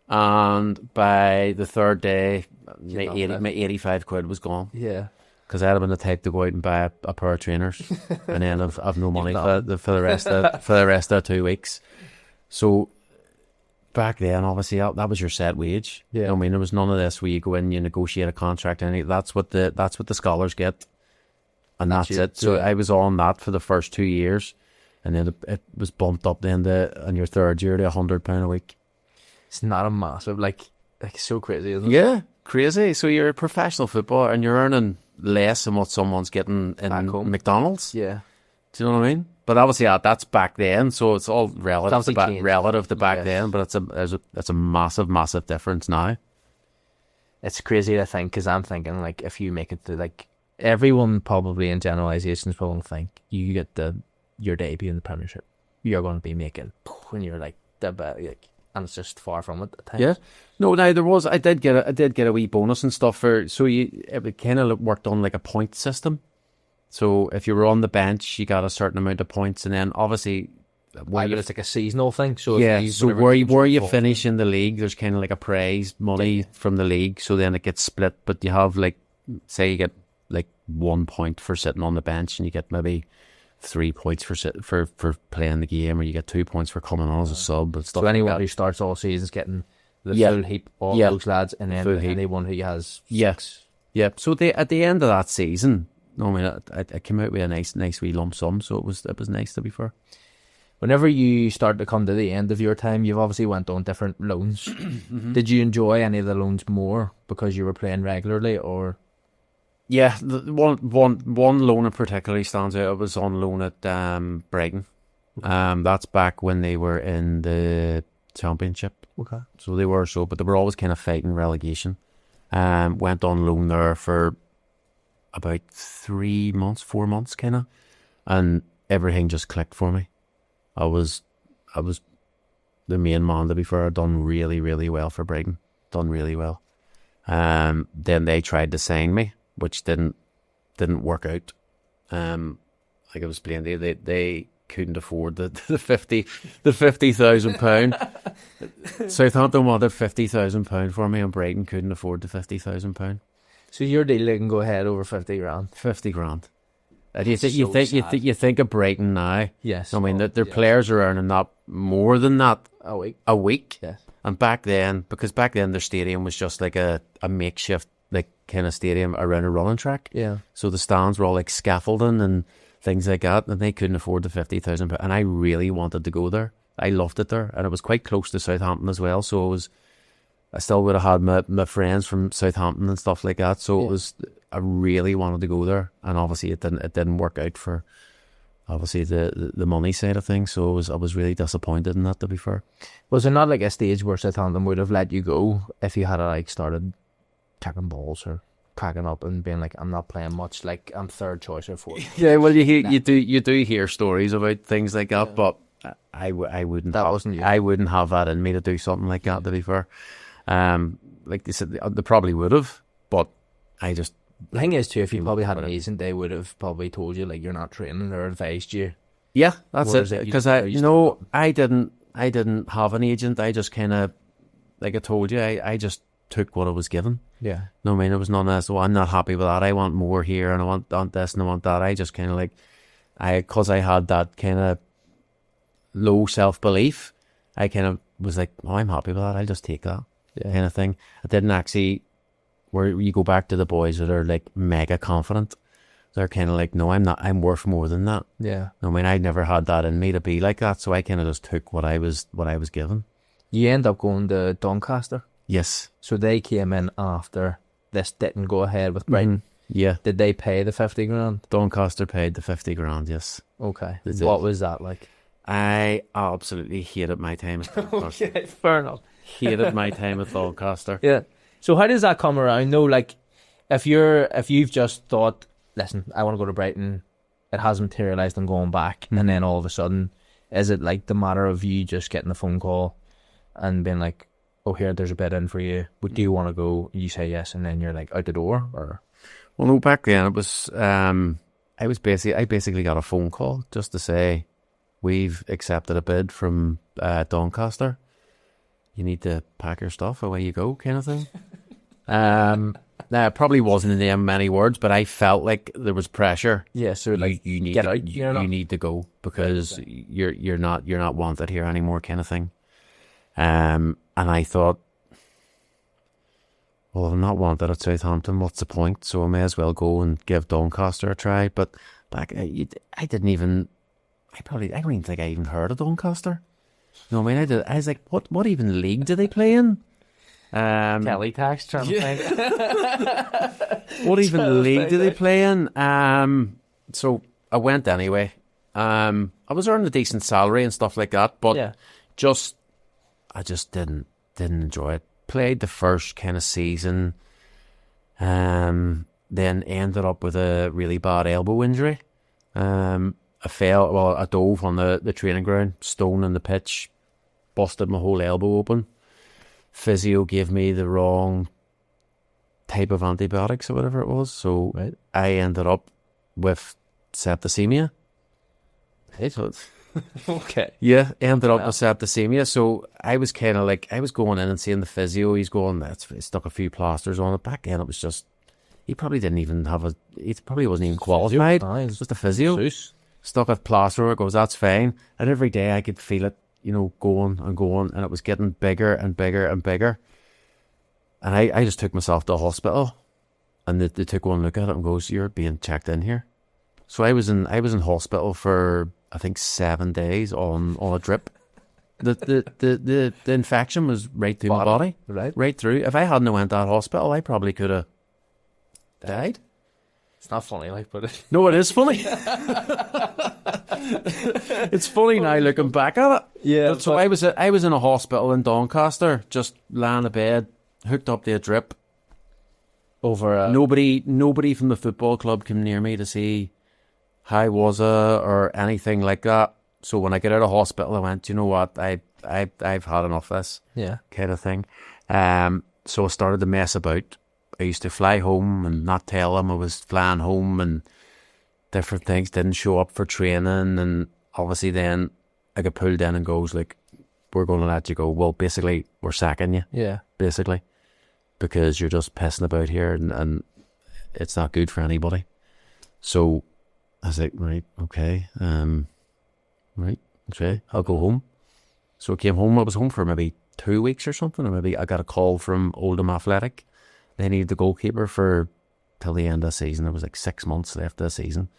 and by the third day, my 85 quid was gone. Yeah. Because I'd have been the type to go out and buy a pair of trainers, and then I've no money for the rest of the 2 weeks. So back then, obviously, that was your set wage. Yeah. You know what I mean, there was none of this where you go in, you negotiate a contract, and that's what the scholars get, and that's it. So I was on that for the first 2 years, and then it was bumped up then in your third year to £100 a week. It's not a massive, like so crazy, isn't it? Yeah, crazy. So you're a professional footballer and you're earning less than what someone's getting in McDonald's. Yeah. Do you know what I mean? But obviously that's back then, so it's all relative to back then, but it's a massive, massive difference now. It's crazy to think, because I'm thinking, like, if you make it to, like, everyone probably in generalizations will think you get your debut in the Premiership, you're going to be making, when you're like, and it's just far from it at times. Yeah. No, now I did get a wee bonus and stuff it kind of worked on like a point system. So if you were on the bench, you got a certain amount of points, and then obviously it's like a seasonal thing. So where you finish in the league, there's kind of like a prize money from the league. So then it gets split, but you have like, say you get like 1 point for sitting on the bench, and you get maybe 3 points for playing the game, or you get 2 points for coming on as a sub and stuff. So anyone who starts all season is getting the full heap, all those lads, and then anyone who has six. Yeah. So at the end of that season, I came out with a nice wee lump sum, so it was nice, to be fair. Whenever you start to come to the end of your time, you've obviously went on different loans. Mm-hmm. Did you enjoy any of the loans more because you were playing regularly, or? Yeah, one loan in particular stands out. I was on loan at Brighton. That's back when they were in the Championship. Okay. So they were but they were always kind of fighting relegation. Went on loan there for about 4 months kind of, and everything just clicked for me. I was the main man, to be fair. I'd done really, really well for Brighton. Done really well. Then they tried to sign me, which didn't work out. Like I was playing, they couldn't afford the 50,000 pound. Southampton wanted £50,000 for me, and Brighton couldn't afford the £50,000. So your deal didn't go ahead over 50 grand. 50 grand. And you think of Brighton now. Yes. I mean, their players are earning that more than that a week. Yes. And back then their stadium was just like a makeshift like kind of stadium around a running track. Yeah. So the stands were all like scaffolding and things like that, and they couldn't afford the £50,000. And I really wanted to go there. I loved it there, and it was quite close to Southampton as well. So I still would have had my friends from Southampton and stuff like that. So I really wanted to go there, and obviously it didn't work out for obviously the money side of things. So I was really disappointed in that, to be fair. Was there not like a stage where Southampton would have let you go if you had like started kicking balls or cracking up and being like, I'm not playing much, like I'm third choice or fourth? Yeah, well, you do hear stories about things like that, but I wouldn't. That wasn't you. I wouldn't have that in me to do something like that, to be fair. Like they said, they probably would have, but I just. The thing is too, if you probably had an agent, they would have probably told you like you're not training or advised you. Yeah, that's it. Because I didn't have an agent. I just kind of, like I told you, I just took what I was given. Yeah. No, I mean, it was none of this. Well, I'm not happy with that. I want more here, and I want this, and I want that. I just kind of like, because I had that kind of low self belief, I kind of was like, oh, I'm happy with that. I'll just take that kind of thing. I didn't actually. Where you go back to the boys that are like mega confident, they're kind of like, no, I'm not. I'm worth more than that. Yeah. I mean, I never had that in me to be like that, so I kind of just took what I was given. You end up going to Doncaster. Yes. So they came in after this didn't go ahead with Brighton. Mm-hmm. Yeah. Did they pay the 50 grand? Doncaster paid the 50 grand. Yes. Okay. What was that like? I absolutely hated my time at Doncaster. Okay, fair enough. Hated my time at Doncaster. Yeah. So how does that come around? No, like if you've just thought, listen, I want to go to Brighton, it has materialised and going back, and then all of a sudden, is it like the matter of you just getting a phone call and being like, oh, here, there's a bid in for you. Do you want to go? You say yes, and then you're like out the door, or? Well, no, back then it was I basically got a phone call just to say we've accepted a bid from Doncaster. You need to pack your stuff, away you go, kind of thing. Now, it probably wasn't in them many words, but I felt like there was pressure. Yeah, so like you need get to, out. you need to go because you're not wanted here anymore, kind of thing. And I thought, well, I'm not wanted at Southampton. What's the point? So I may as well go and give Doncaster a try. But back, I don't even think I even heard of Doncaster. You know what I mean? I was like, what even league do they play in? Kelly tax trying to find what even league do they play in? So I went anyway. I was earning a decent salary and stuff like that, but I just didn't enjoy it. Played the first kind of season, then ended up with a really bad elbow injury. I dove on the training ground, stone in the pitch, busted my whole elbow open. Physio gave me the wrong type of antibiotics or whatever it was, so I ended up with septicemia. Hey, so okay. Yeah, ended up with septicemia. So I was kind of like, I was going in and seeing the physio. He's going, he stuck a few plasters on it. Back then it was just, he probably wasn't even qualified. It was just a physio. Zeus. Stuck a plaster, it goes, that's fine. And every day I could feel it, going and going, and it was getting bigger and bigger and bigger. And I just took myself to the hospital, and they took one look at it and goes, you're being checked in here. So I was in hospital for I think 7 days on a drip. The infection was right through my body, right through. If I hadn't went to that hospital, I probably could have died. It's not funny, but no, it is funny. It's funny now looking back at it. Yeah. So I was in a hospital in Doncaster, just lying in bed, hooked up to a drip. Nobody from the football club came near me to see how was I or anything like that. So when I get out of hospital, I went, you know what, I've had enough of this. Yeah. Kind of thing. So I started to mess about. I used to fly home and not tell them I was flying home and different things. Didn't show up for training, and obviously then I get pulled in and goes like, we're going to let you go. Well, basically, we're sacking you. Yeah. Basically, because you're just pissing about here and it's not good for anybody. So I was like, right, okay, I'll go home. So I came home. I was home for maybe 2 weeks or something, or maybe I got a call from Oldham Athletic. They needed the goalkeeper for till the end of the season. There was like 6 months left of the season.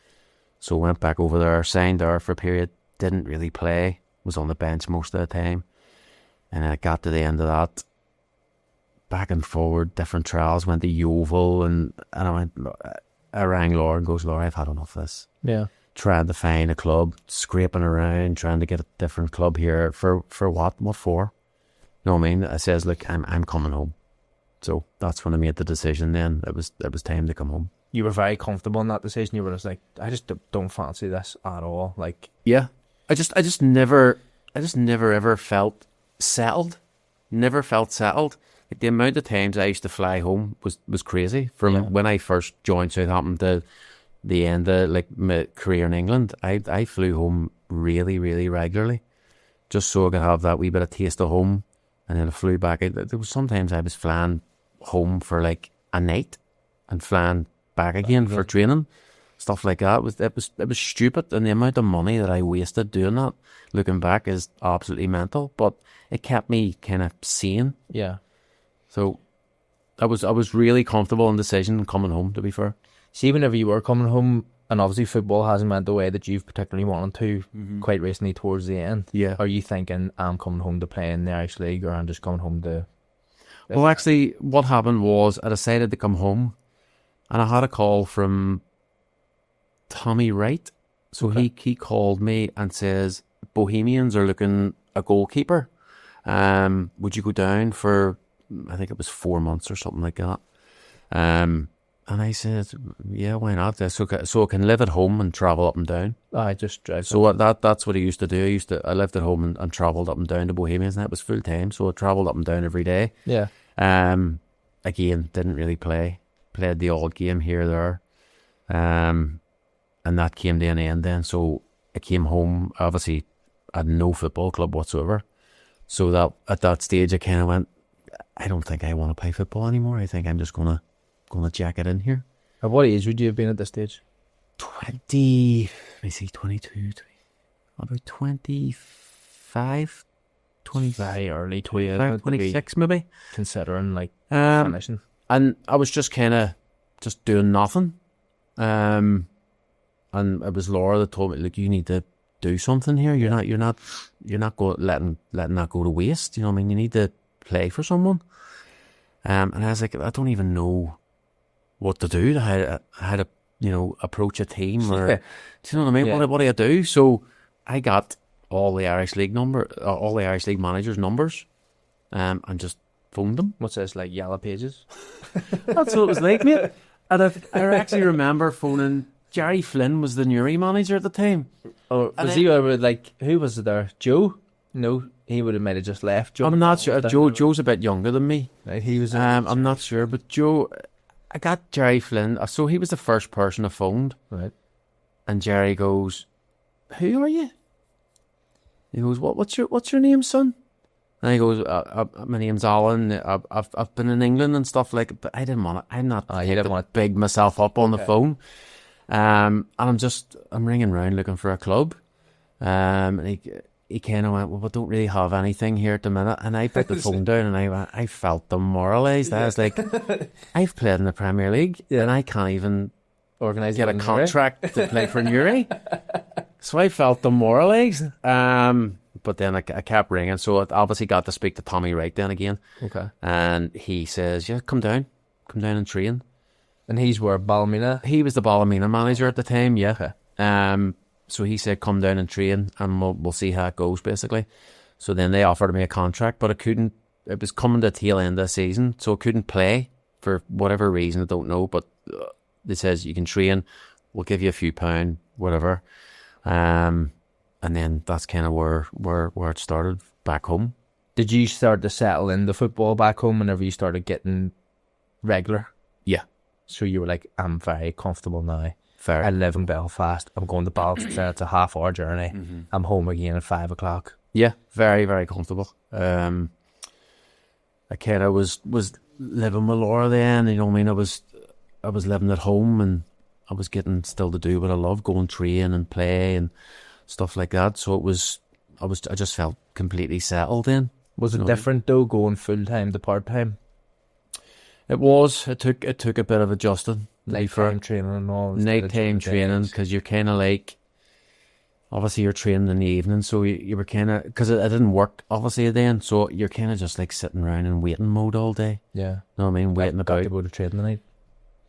So I went back over there, signed there for a period, didn't really play, was on the bench most of the time. And I got to the end of that, back and forward, different trials, went to Yeovil, and I rang Laura and goes, Laura, I've had enough of this. Yeah. Trying to find a club, scraping around, trying to get a different club here. For what? What for? You know what I mean? I says, look, I'm coming home. So that's when I made the decision then. It was time to come home. You were very comfortable in that decision. You were just like, I just don't fancy this at all. Like, yeah. I just never ever felt settled. Never felt settled. Like, the amount of times I used to fly home was crazy. From when I first joined Southampton to the end of like my career in England, I flew home really, really regularly, just so I could have that wee bit of taste of home. And then I flew back. There was sometimes I was flying home for like a night and flying back again for training, stuff like that. It was stupid, and the amount of money that I wasted doing that, looking back, is absolutely mental. But it kept me kind of sane. Yeah. So I was really comfortable in the decision coming home, to be fair. See, whenever you were coming home, and obviously football hasn't went the way that you've particularly wanted to quite recently towards the end. Yeah. Are you thinking, I'm coming home to play in the Irish League, or I'm just coming home to... Well, actually, what happened was I decided to come home, and I had a call from Tommy Wright. So he called me and says, Bohemians are looking a goalkeeper. Would you go down for, I think it was 4 months or something like that. And I said, yeah, why not? So I can live at home and travel up and down. I just drive. So that's what I used to do. I lived at home and travelled up and down to Bohemians, and that was full time. So I travelled up and down every day. Yeah. Again, didn't really play. Played the odd game here or there. And that came to an end then. So I came home, obviously, I had no football club whatsoever. So that at that stage I kind of went, I don't think I want to play football anymore. I think I'm just gonna jack it in here. At what age would you have been at this stage? 22, about 25, 20, very early 26 maybe. Considering like finishing. And I was just kind of just doing nothing. And it was Laura that told me, look, you need to do something here. You're not letting that go to waste. You know what I mean? You need to play for someone. And I was like, I don't even know what to do, how to approach a team, or do you know what I mean? Yeah. What do I do? So I got all the Irish League managers' numbers, and just phoned them. What's this, like Yellow Pages? That's what it was like, mate. And I actually remember phoning Jerry Flynn, was the Newry manager at the time. Or was he like, who was it there? Joe? No, he might have just left. Joe. I'm not sure. Joe's a bit younger than me. Right, he was. I'm not sure, but Joe. I got Jerry Flynn. So he was the first person I phoned. Right. And Jerry goes, "Who are you?" He goes, "What's your name, son?" And he goes, "My name's Alan. I've been in England and stuff like it, but I didn't want it. I'm not. You didn't want to big myself up on the phone. And I'm ringing around looking for a club. And he kind of went, well, we don't really have anything here at the minute. And I put the phone down, and I felt demoralised. I was like, I've played in the Premier League, and I can't even get a contract to play for Newry. So I felt demoralised. But then I kept ringing, so I obviously got to speak to Tommy Wright then again. Okay. And he says, yeah, come down and train. And he's where, Ballymena? He was the Ballymena manager at the time, yeah. Okay. So he said, come down and train, and we'll see how it goes, basically. So then they offered me a contract, but I couldn't. It was coming to the tail end of the season, so I couldn't play for whatever reason, I don't know. But they says, you can train, we'll give you a few pound, whatever. And then that's kind of where it started back home. Did you start to settle into football back home whenever you started getting regular? Yeah. So you were like, I'm very comfortable now. Fair. I live in Belfast. I'm going to Baltimore. It's a half-hour journey. I'm home again at 5 o'clock. Yeah, very, very comfortable. I kind of was living with Laura then, you know what I mean? I was living at home, and I was getting still to do what I love, go and train and play and stuff like that. So I just felt completely settled in. Was it different though, going full-time to part-time? It was. It took a bit of adjusting. Nighttime training and all. Nighttime training, because you're kind of like, obviously you're training in the evening, so you were kind of, because it didn't work obviously then, so you're kind of just like sitting around in waiting mode all day. Yeah. Know what I mean? Waiting about. To go to training tonight.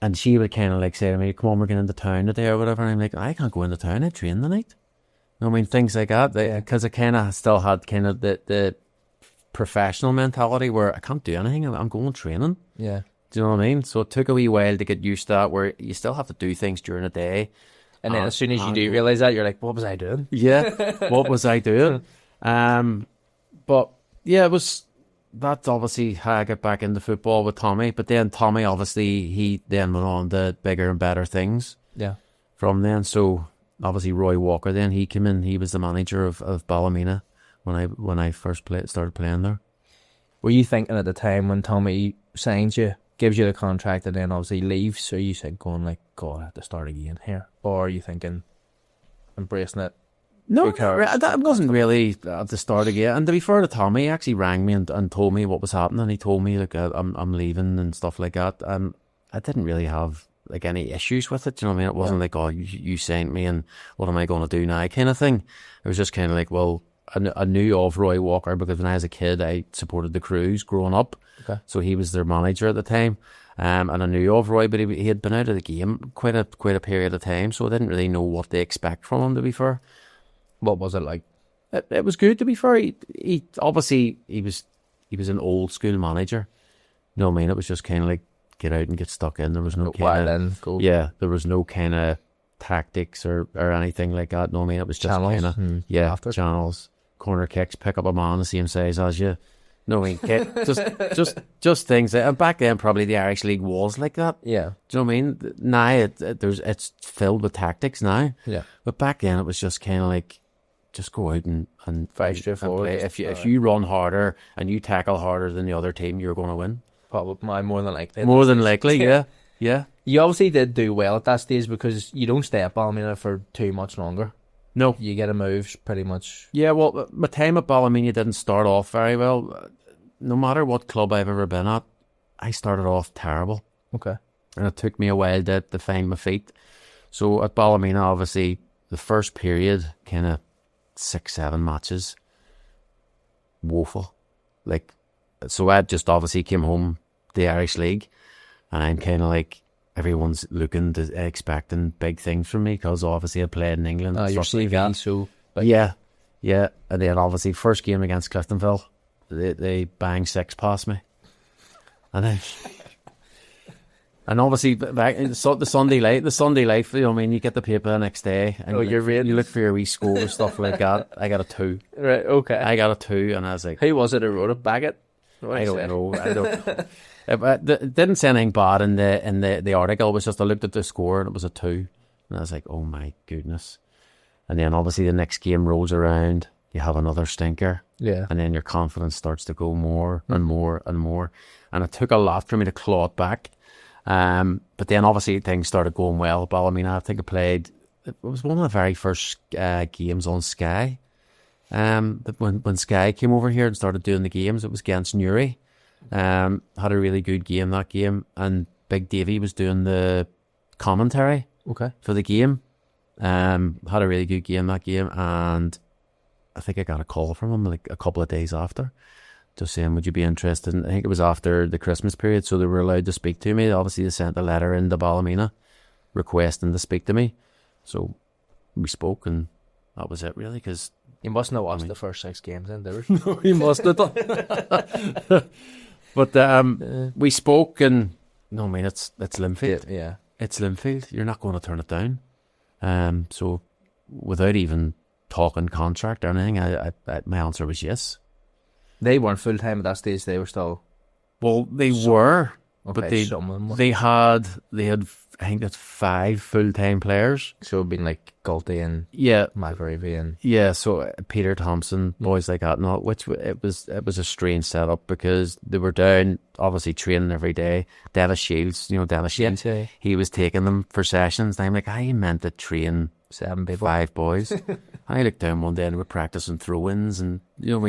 And she would kind of like say to me, come on, we're going into town today or whatever. And I'm like, I can't go into town, I train tonight. You know what I mean? Things like that. Because I kind of still had kind of the professional mentality where I can't do anything, I'm going training. Yeah. Do you know what I mean? So it took a wee while to get used to that, where you still have to do things during the day. And then as soon as you do realise that, you're like, what was I doing? Yeah, what was I doing? But yeah, that's obviously how I got back into football with Tommy. But then Tommy, obviously, he then went on to bigger and better things. Yeah. From then, so obviously Roy Walker, then he came in. He was the manager of Ballymena when I first started playing there. Were you thinking at the time when Tommy signs you, gives you the contract, and then obviously leaves, or you said going like, God, I have to start again here? Or are you thinking embracing it? No, that wasn't really at the start again. And to be fair to Tommy, he actually rang me and told me what was happening. He told me like I'm leaving and stuff like that. I didn't really have like any issues with it. You know what I mean? It wasn't like, oh, you sent me and what am I going to do now kind of thing. It was just kind of like, well, I knew of Roy Walker because when I was a kid, I supported the Crews growing up. Okay. So he was their manager at the time. And I knew of Roy, but he had been out of the game quite a period of time, so I didn't really know what to expect from him, to be fair. What was it like? It was good, to be fair. He obviously he was an old school manager. You know what I mean? It was just kind of like get out and get stuck in. There was no kind of there was no kind of tactics or anything like that. You know what I mean? It was just kind of channels, corner kicks, pick up a man the same size as you. No, I mean, just things. And back then, probably the Irish League was like that. Yeah. Do you know what I mean? Now it's filled with tactics now. Yeah. But back then, it was just kind of like, just go out and very straightforward. Play. If you run harder and you tackle harder than the other team, you're going to win. Probably more than likely. More than likely, yeah. You obviously did do well at that stage because you don't stay at Ballymena for too much longer. No. You get a move pretty much. Yeah, well, my time at Ballymena didn't start off very well. No matter what club I've ever been at, I started off terrible. Okay. And it took me a while to find my feet. So at Ballymena, obviously, the first period, kind of 6-7 matches, woeful. Like, so I just obviously came home the Irish League, and I'm kind of like, everyone's looking to expecting big things from me because obviously I played in England. Your CV, like so big. Yeah. And then obviously first game against Cliftonville, they bang 6 past me, and then and obviously back the Sunday life. You know what I mean? You get the paper the next day, and you look for your wee score and stuff like that. I got a 2. Right. Okay. I got a 2, and I was like, who was it who wrote it? Baggett? I don't know. It didn't say anything bad in the article. It was just I looked at the score and it was a 2, and I was like, oh my goodness. And then obviously the next game rolls around, you have another stinker, and then your confidence starts to go more and more and more. And it took a lot for me to claw it back. But then obviously things started going well. Ballymena, I think I played. It was one of the very first games on Sky. When Sky came over here and started doing the games, it was against Newry. Had a really good game that game, and Big Davey was doing the commentary for the game. Had a really good game that game, and I think I got a call from him like a couple of days after, just saying, would you be interested? And I think it was after the Christmas period, so they were allowed to speak to me. Obviously they sent a letter into Ballymena requesting to speak to me, so we spoke, and that was it really. Because you mustn't have watched the first 6 games then, did you? No, you must have done. But we spoke, and no, I mean it's Linfield. Yeah, it's Linfield. You're not going to turn it down. So without even talking contract or anything, I my answer was yes. They weren't full time at that stage. They were still. Well, they were, but they had I think that's 5 full-time players. So it'd been like Galty and Yeah, McAreevy and yeah. So Peter Thompson, boys like that, not which it was a strange setup because they were down obviously training every day. Dennis Shields, Dennis Shields, yeah. he was taking them for sessions. And I'm like, I meant to train 7 people. 5 boys. I looked down one day and we're practicing throw-ins and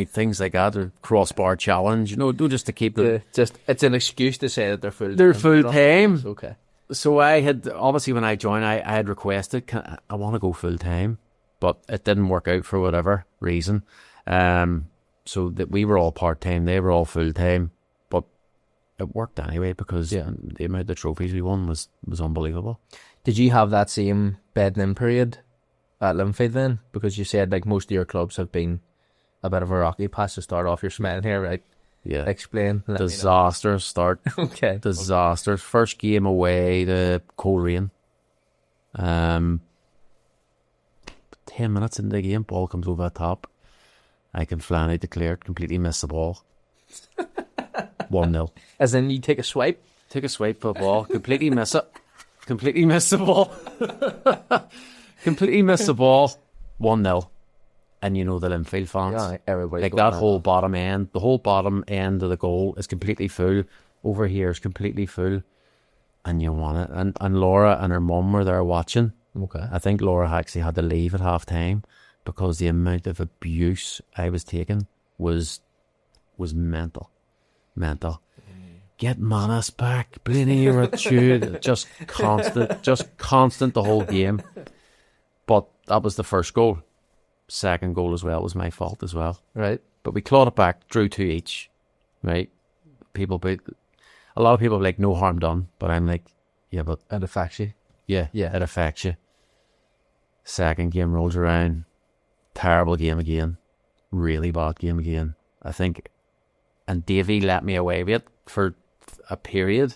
things like that, or crossbar challenge. Just to keep them. It's an excuse to say that they're full. They're full-time. It's okay. So I had, obviously when I joined, I had requested, I want to go full-time, but it didn't work out for whatever reason. So that we were all part-time, they were all full-time, but it worked anyway because the amount of trophies we won was unbelievable. Did you have that same bedding in period at Linfield then? Because you said like most of your clubs have been a bit of a rocky patch to start off. You're smiling here, right? Yeah. Explain. Disaster start. Okay. Disaster. First game away to Coleraine. 10 minutes into the game, ball comes over the top. I can flanny declared, completely miss the ball. 1-0. As in you take a swipe? Take a swipe for the ball, completely miss it. Completely miss the ball. Completely miss the ball. 1-0. And the Linfield fans. Yeah, everybody. Like that whole bottom end, the whole bottom end of the goal is completely full. Over here is completely full. And you want it. And Laura and her mum were there watching. Okay. I think Laura actually had to leave at half time because the amount of abuse I was taking was mental. Mental. Get Manas back. Blayney, you're a dude. Just constant the whole game. But that was the first goal. Second goal as well was my fault as well. Right. But we clawed it back, drew 2 each. Right. A lot of people are like, no harm done. But I'm like, yeah, but it affects you. Yeah, it affects you. Second game rolls around. Terrible game again. Really bad game again. I think. And Davey let me away with it for a period.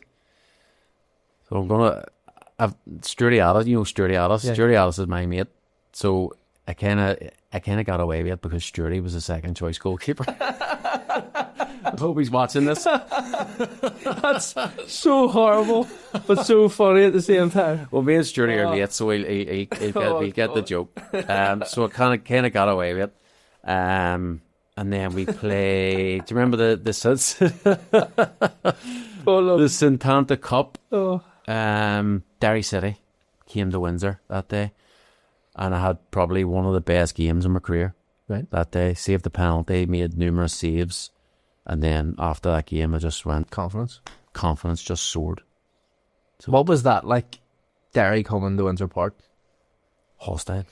So I'm going to... Sturdy Addis, Sturdy Addis. Yeah. Sturdy Addis is my mate. So I kind of got away with it because Sturdy was a second choice goalkeeper. I hope he's watching this. That's so horrible, but so funny at the same time. Well, me and Sturdy are late, so he'll get the joke. So I kind of got away with it. And then we play. Do you remember the the Southampton Cup? Oh. Derry City came to Windsor that day, and I had probably one of the best games in my career. Right. That day, saved the penalty, made numerous saves, and then after that game, I just went confidence just soared. So what was that like? Derry coming to Windsor Park, hostile.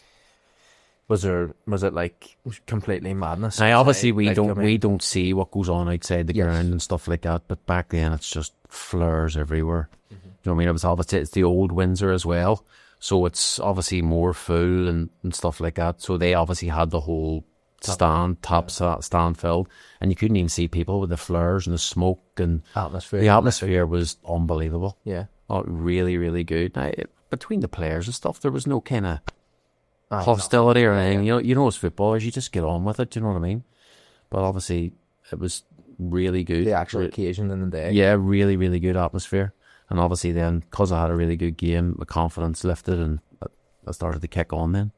Was it like completely madness? Now, obviously, we don't see what goes on outside the ground and stuff like that. But back then, it's just flares everywhere. Mm-hmm. You know what I mean? It was obviously it's the old Windsor as well, so it's obviously more full and stuff like that. So they obviously had the whole stand filled, and you couldn't even see people with the flares and the smoke and atmosphere. The atmosphere was unbelievable. Yeah, really, really good. Now, between the players and stuff, there was no kind of hostility or anything. You know, as footballers, you just get on with it. Do you know what I mean? But obviously, it was really good. The actual occasion in the day. Yeah, really, really good atmosphere. And obviously, then because I had a really good game, my confidence lifted, and I started to kick on. Then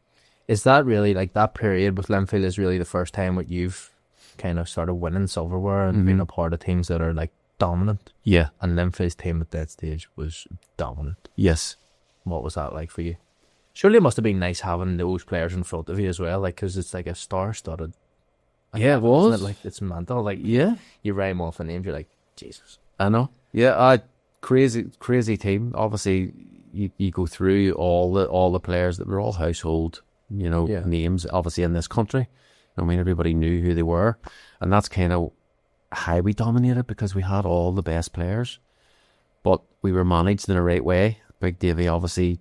is that really like that period with Linfield? Is really the first time that you've kind of started winning silverware and being a part of teams that are like dominant? Yeah. And Linfield's team at that stage was dominant. Yes. What was that like for you? Surely it must have been nice having those players in front of you as well, like because it's like a star-studded. Yeah, it was. Isn't it? Like it's mental. Like yeah, you rhyme off the names. You're like Jesus. I know. Yeah, crazy team. Obviously, you go through all the players that were all household, names. Obviously in this country, I mean everybody knew who they were, and that's kind of how we dominated because we had all the best players, but we were managed in the right way. Big Davy, obviously,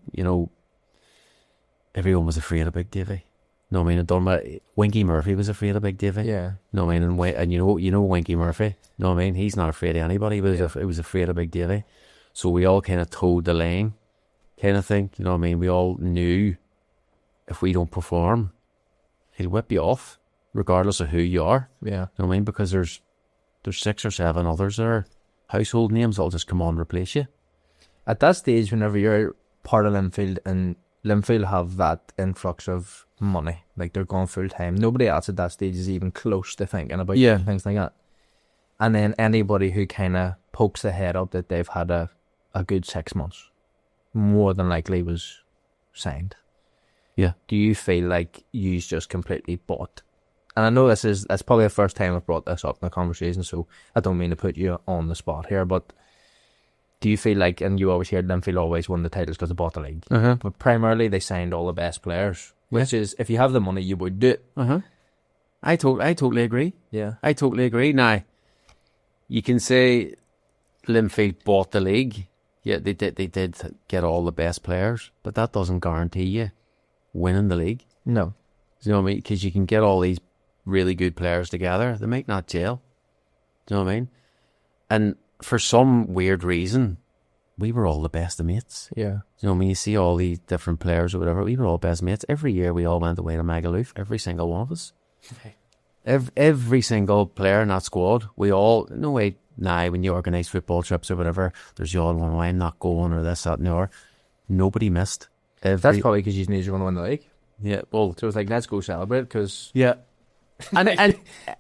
everyone was afraid of Big Davy. No, I mean, Winky Murphy was afraid of Big Davy. Yeah. No, I mean, and you know Winky Murphy. No, I mean, he's not afraid of anybody. He was afraid of Big Davy. So we all kind of towed the line, kind of thing. You know what I mean? We all knew if we don't perform, he'll whip you off, regardless of who you are. Yeah. You know what I mean? Because there's 6 or 7 others that are household names that'll just come on and replace you. at that stage, whenever you're part of Linfield, and Linfield have that influx of money, like they're going full time. Nobody else at that stage is even close to thinking about things like that. And then anybody who kind of pokes their head up that they've had a good 6 months, more than likely was signed. Yeah. Do you feel like you just completely bought? And I know that's probably the first time I've brought this up in the conversation, so I don't mean to put you on the spot here, but do you feel like, and you always hear Linfield always won the titles because they bought the league, but primarily they signed all the best players, which is, if you have the money, you would do it. I totally agree. Yeah. I totally agree. Now, you can say Linfield bought the league. Yeah, they did get all the best players, but that doesn't guarantee you winning the league. No. Do you know what I mean? Because you can get all these really good players together. They might not gel. Do you know what I mean? And for some weird reason, we were all the best of mates. Yeah. Do you know what I mean? You see all these different players or whatever. We were all best mates. Every year we all went away to Magaluf. Every single one of us. Okay. Every single player in that squad. We all, no way now when you organise football trips or whatever, there's the odd one, oh, I'm not going, or this, that, and the other. Nobody missed. That's probably because you knew you were going to win the league. Yeah, well, so it's like, let's go celebrate, because and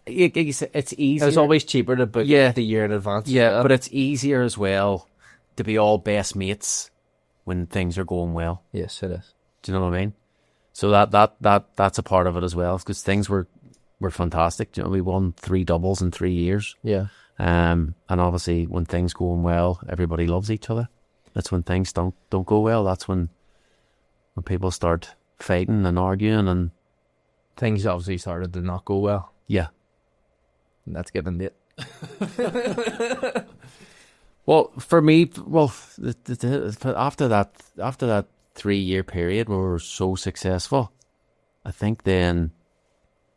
it's easier. It's always cheaper to book the year in advance. Yeah, but it's easier as well to be all best mates when things are going well. Yes, it is. Do you know what I mean? So that's a part of it as well, because things were fantastic. Do you know, we won 3 doubles in 3 years. Yeah. And obviously when things going well, everybody loves each other. That's when things don't go well. That's when people start fighting and arguing, and things obviously started to not go well. Yeah. And that's given it. Well, for me, after that 3-year period where we were so successful, I think then,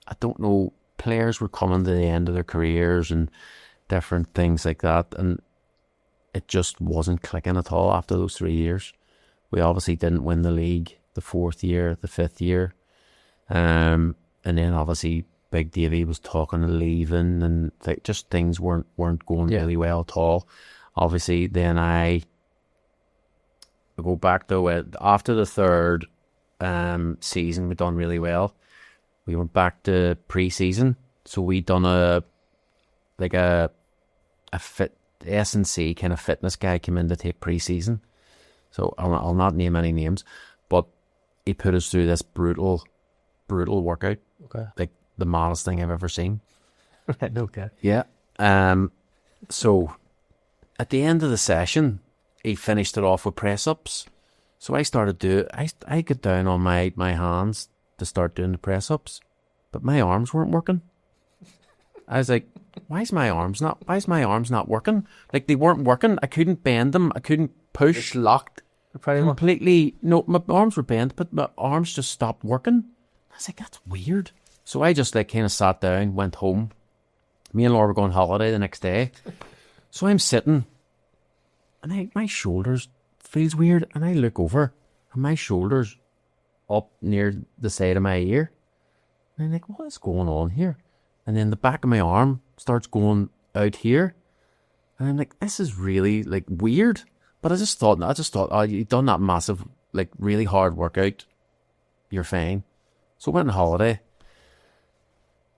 I don't know, players were coming to the end of their careers and different things like that, and it just wasn't clicking at all after those 3 years. We obviously didn't win the league the 4th year, the 5th year. And then obviously Big Davey was talking of leaving, and just things weren't going really well at all. Obviously, then I go back though, after the 3rd season, we done really well. We went back to pre-season, so we done a fit S&C kind of fitness guy came in to take pre-season. So I'll not name any names, but he put us through this brutal workout. Okay. Like the maddest thing I've ever seen. Right, okay. Yeah. So at the end of the session, he finished it off with press-ups. So I started I got down on my hands to start doing the press-ups, but my arms weren't working. I was like, why is my arms not working? Like, they weren't working. I couldn't bend them. I couldn't push. It's locked. Completely. No, my arms were bent, but my arms just stopped working. I was like, that's weird. So I just kind of sat down, went home. Me and Laura were going on holiday the next day. So I'm sitting, and my shoulders feels weird, and I look over, and my shoulders up near the side of my ear. And I'm like, what is going on here? And then the back of my arm starts going out here. And I'm like, this is really weird. But I just thought, oh, you've done that massive, really hard workout. You're fine. So I went on holiday.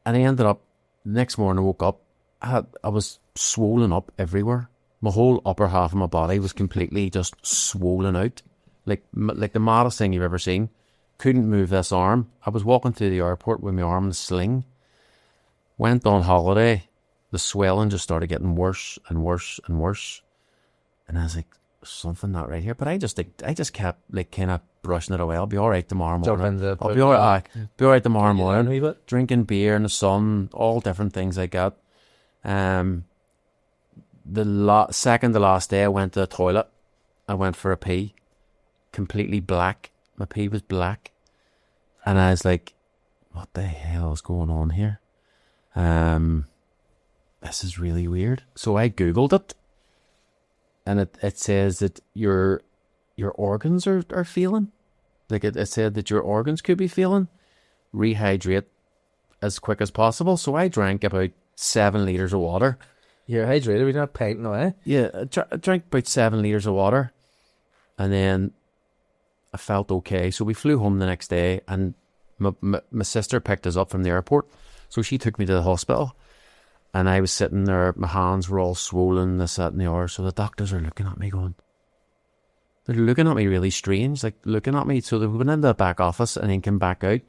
And I ended up, the next morning I woke up, I was swollen up everywhere. My whole upper half of my body was completely just swollen out. Like the maddest thing you've ever seen. Couldn't move this arm. I was walking through the airport with my arm in a sling. Went on holiday. The swelling just started getting worse and worse and worse. And I was like, something not right here. But I just kept kind of brushing it away. I'll be all right tomorrow morning. I'll be all right. Be all right tomorrow morning. Drinking beer in the sun, all different things like that. The second to last day, I went to the toilet. I went for a pee. Completely black. My pee was black. And I was like, what the hell is going on here? This is really weird. So I Googled it. And it says that your organs are failing. Like it said that your organs could be failing. Rehydrate as quick as possible. So I drank about 7 litres of water. You're hydrated, we're not painting away. Yeah, I drank about 7 litres of water. And then I felt okay. So we flew home the next day, and my sister picked us up from the airport. So she took me to the hospital, and I was sitting there. My hands were all swollen, this, that, and the other. So the doctors are looking at me going, they're looking at me really strange, like looking at me. So they went into the back office and then came back out,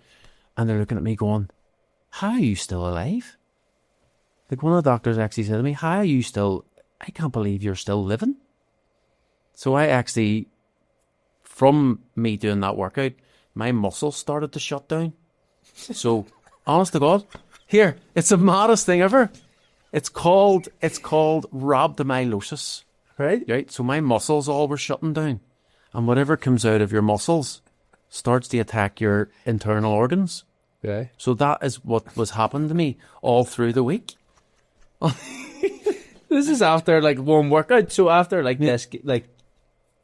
and they're looking at me going, how are you still alive? Like, one of the doctors actually said to me, how are you still, I can't believe you're still living. So I actually, from me doing that workout, my muscles started to shut down. So, honest to God, here, it's the maddest thing ever. It's called rhabdomyolysis. Right? So my muscles all were shutting down. And whatever comes out of your muscles starts to attack your internal organs. Okay. So that is what was happening to me all through the week. This is after like one workout. So after like this, like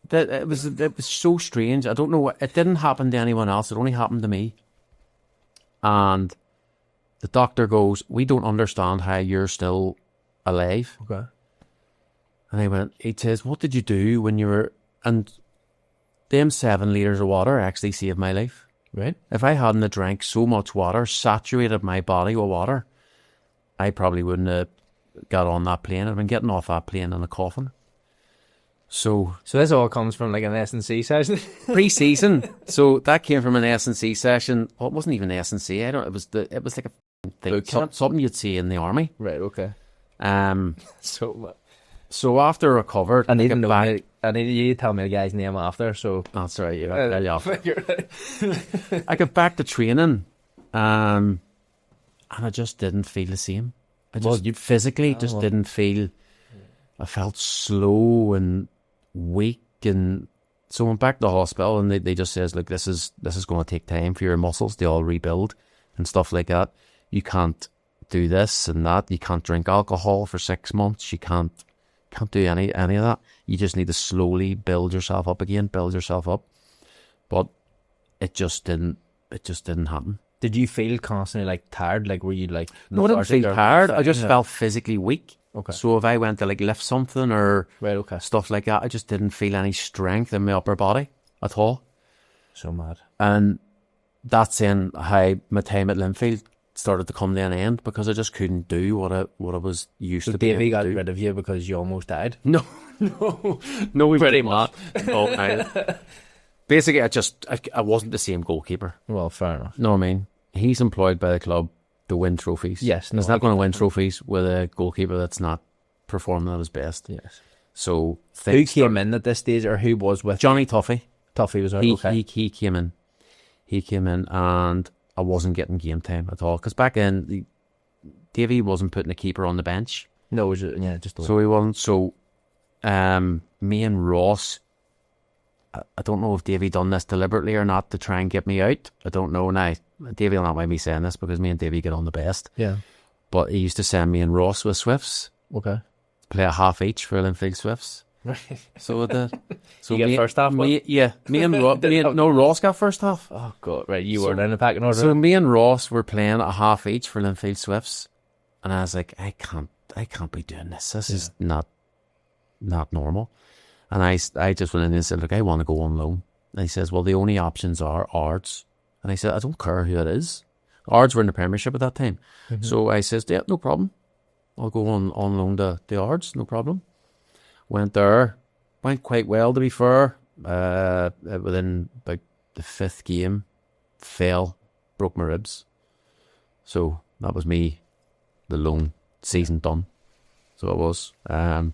that, it was so strange. I don't know what, it didn't happen to anyone else. It only happened to me. And the doctor goes, we don't understand how you're still alive. Okay. And he says, what did you do when you were, and them 7 litres of water actually saved my life. Right. If I hadn't have drank so much water, saturated my body with water, I probably wouldn't have got on that plane. I'd been getting off that plane in a coffin. So this all comes from like an S&C session? Pre-season. So that came from an S&C session. Well, it wasn't even S&C. It was like a thing, something you'd see in the army. Right, okay. So after recovered, I need to know. I need you to tell me the guy's name after. So that's right. I'll tell you after. I got back to training, and I just didn't feel the same. I just physically didn't feel. I felt slow and weak, and so I went back to the hospital, and they just says, "Look, this is going to take time for your muscles to all rebuild and stuff like that. You can't do this and that. You can't drink alcohol for 6 months. You can't do any of that. You just need to slowly build yourself up again, But it just didn't happen. Did you feel constantly like tired? Like, were you like... No, I didn't feel tired. I just felt physically weak. Okay. So if I went to like lift something or right, okay, stuff like that, I just didn't feel any strength in my upper body at all. So mad. And that's in how my time at Linfield started to come to an end, because I just couldn't do what I was used to. Davey got rid of you because you almost died? No, we pretty much. No, basically, I wasn't the same goalkeeper. Well, fair enough. No, I mean, he's employed by the club to win trophies. Yes, he's not going to win trophies with a goalkeeper that's not performing at his best. Yes. So who came in at this stage, or who was with Johnny Tuffy? Tuffy was out. Okay. He came in. He came in, and I wasn't getting game time at all, because back then Davey wasn't putting a keeper on the bench. No, it was just so he wasn't. So me and Ross, I don't know if Davey done this deliberately or not to try and get me out. I don't know now. Davey will not mind me saying this, because me and Davey get on the best. Yeah. But he used to send me and Ross with Swifts. Okay. Play a half each for Linfield Swifts. So it did. So you get first half? Me and Ross got first half. Oh god, right, you were in the packing order. So me and Ross were playing a half each for Linfield Swifts, and I was like, I can't be doing this. This is not normal. And I just went in and said, look, I want to go on loan. And he says, well, the only options are Ards. And I said, I don't care who it is. Ards were in the Premiership at that time. Mm-hmm. So I says, yeah, no problem. I'll go on loan to the Ards, no problem. Went there, went quite well, to be fair. Within about the 5th game, fell, broke my ribs. So that was me, the loan season done. So it was. And